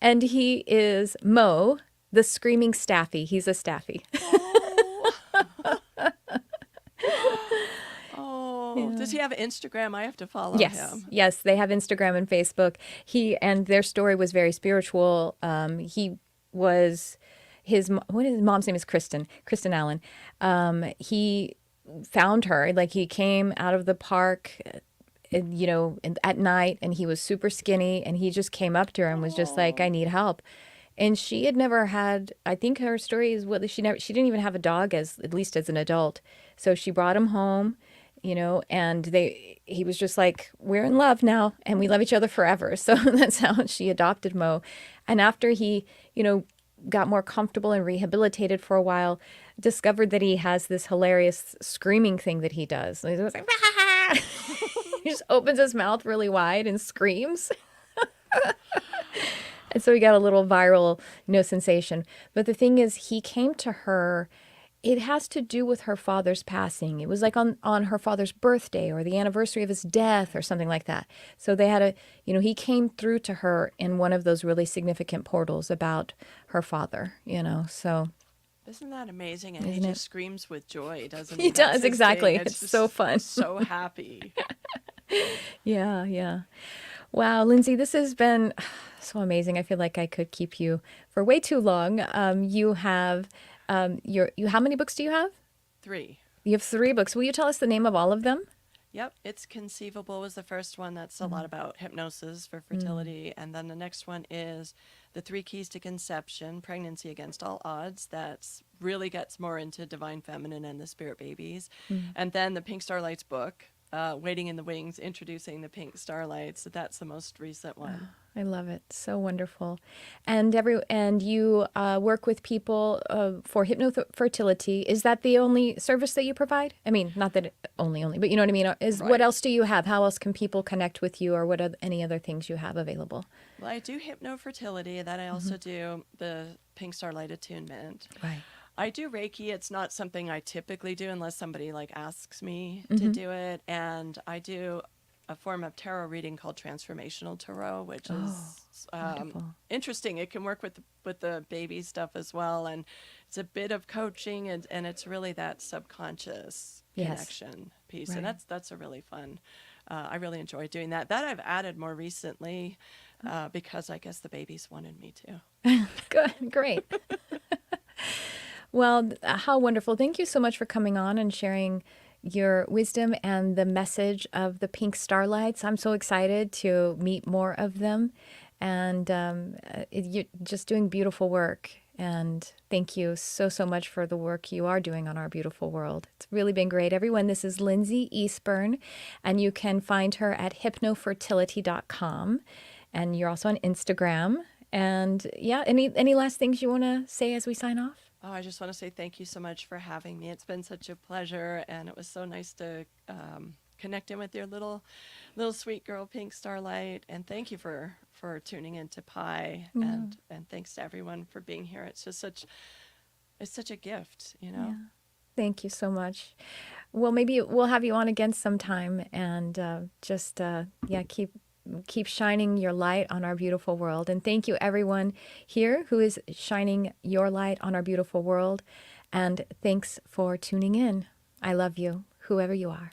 Speaker 1: and he is Mo, the screaming staffy. He's a staffy.
Speaker 2: Oh. Oh,
Speaker 1: Yeah.
Speaker 2: does he have Instagram? I have to follow
Speaker 1: Yes,
Speaker 2: him.
Speaker 1: yes, they have Instagram and Facebook. Their story was very spiritual. He was his mom's name is Kristen Allen. He found her, like he came out of the park, at night, and he was super skinny, and he just came up to her and was just like, "I
Speaker 2: Oh.
Speaker 1: need help." And she had never had. I think her story is what she didn't even have a dog as at least as an adult. So she brought him home, and he was just like, "We're in love now, and we love each other forever." So that's how she adopted Mo. And after he, got more comfortable and rehabilitated for a while, discovered that he has this hilarious screaming thing that he does. He was like, he just opens his mouth really wide and screams. And so he got a little viral, sensation. But the thing is, he came to her. It has to do with her father's passing. It was like on her father's birthday or the anniversary of his death or something like that. So they had he came through to her in one of those really significant portals about her father, so
Speaker 2: Isn't that amazing? And he
Speaker 1: isn't it?
Speaker 2: just screams with joy, doesn't
Speaker 1: He
Speaker 2: he? That's
Speaker 1: does,
Speaker 2: his thing.
Speaker 1: exactly.
Speaker 2: It's
Speaker 1: It's so
Speaker 2: just
Speaker 1: fun.
Speaker 2: so happy.
Speaker 1: Yeah, yeah. Wow, Lynsi, this has been so amazing. I feel like I could keep you for way too long. You have how many books do you have?
Speaker 2: 3.
Speaker 1: You have 3 books. Will you tell us the name of all of them?
Speaker 2: Yep, It's Conceivable was the first one. That's a lot about hypnosis for
Speaker 1: Mm.
Speaker 2: fertility. And then the next one is The 3 Keys to Conception, Pregnancy Against All Odds. That's really gets more into divine feminine and the spirit babies.
Speaker 1: Mm.
Speaker 2: And then the Pink Starlights book, Waiting in the Wings, Introducing the Pink Starlights. That's the most recent one.
Speaker 1: I love it. So wonderful. And you work with people for hypnofertility. Is that the only service that you provide? I mean, not that only, but you know what I mean? What
Speaker 2: Right.
Speaker 1: else do you have? How else can people connect with you, or what are any other things you have available?
Speaker 2: Well, I do hypnofertility. Then I
Speaker 1: Hmm.
Speaker 2: also do the Pink Starlight Attunement.
Speaker 1: Right.
Speaker 2: I do Reiki. It's not something I typically do unless somebody like asks me to
Speaker 1: Hmm.
Speaker 2: do it. And I do a form of tarot reading called transformational tarot, which
Speaker 1: Oh,
Speaker 2: is
Speaker 1: wonderful.
Speaker 2: interesting. It can work with the baby stuff as well, and it's a bit of coaching, and it's really that subconscious
Speaker 1: Yes.
Speaker 2: connection piece, and
Speaker 1: Right.
Speaker 2: that's a really fun. I really enjoy doing that. That I've added more recently because I guess the babies wanted me to.
Speaker 1: Good. Great. Well, how wonderful. Thank you so much for coming on and sharing your wisdom and the message of the Pink Starlights. I'm so excited to meet more of them. And you're just doing beautiful work. And thank you so, so much for the work you are doing on our beautiful world. It's really been great. Everyone, this is Lynsi Eastburn, and you can find her at hypnofertility.com. And you're also on Instagram. And yeah, any last things you want to say as we sign off?
Speaker 2: Oh, I just want to say thank you so much for having me. It's been such a pleasure, and it was so nice to connect in with your little sweet girl, Pink Starlight. And thank you for for tuning into Pi,
Speaker 1: Yeah.
Speaker 2: and thanks to everyone for being here. It's just it's such a gift, you know.
Speaker 1: Yeah. Thank you so much. Well, maybe we'll have you on again sometime, and just yeah, keep shining your light on our beautiful world. And thank you everyone here who is shining your light on our beautiful world. And thanks for tuning in. I love you, whoever you are.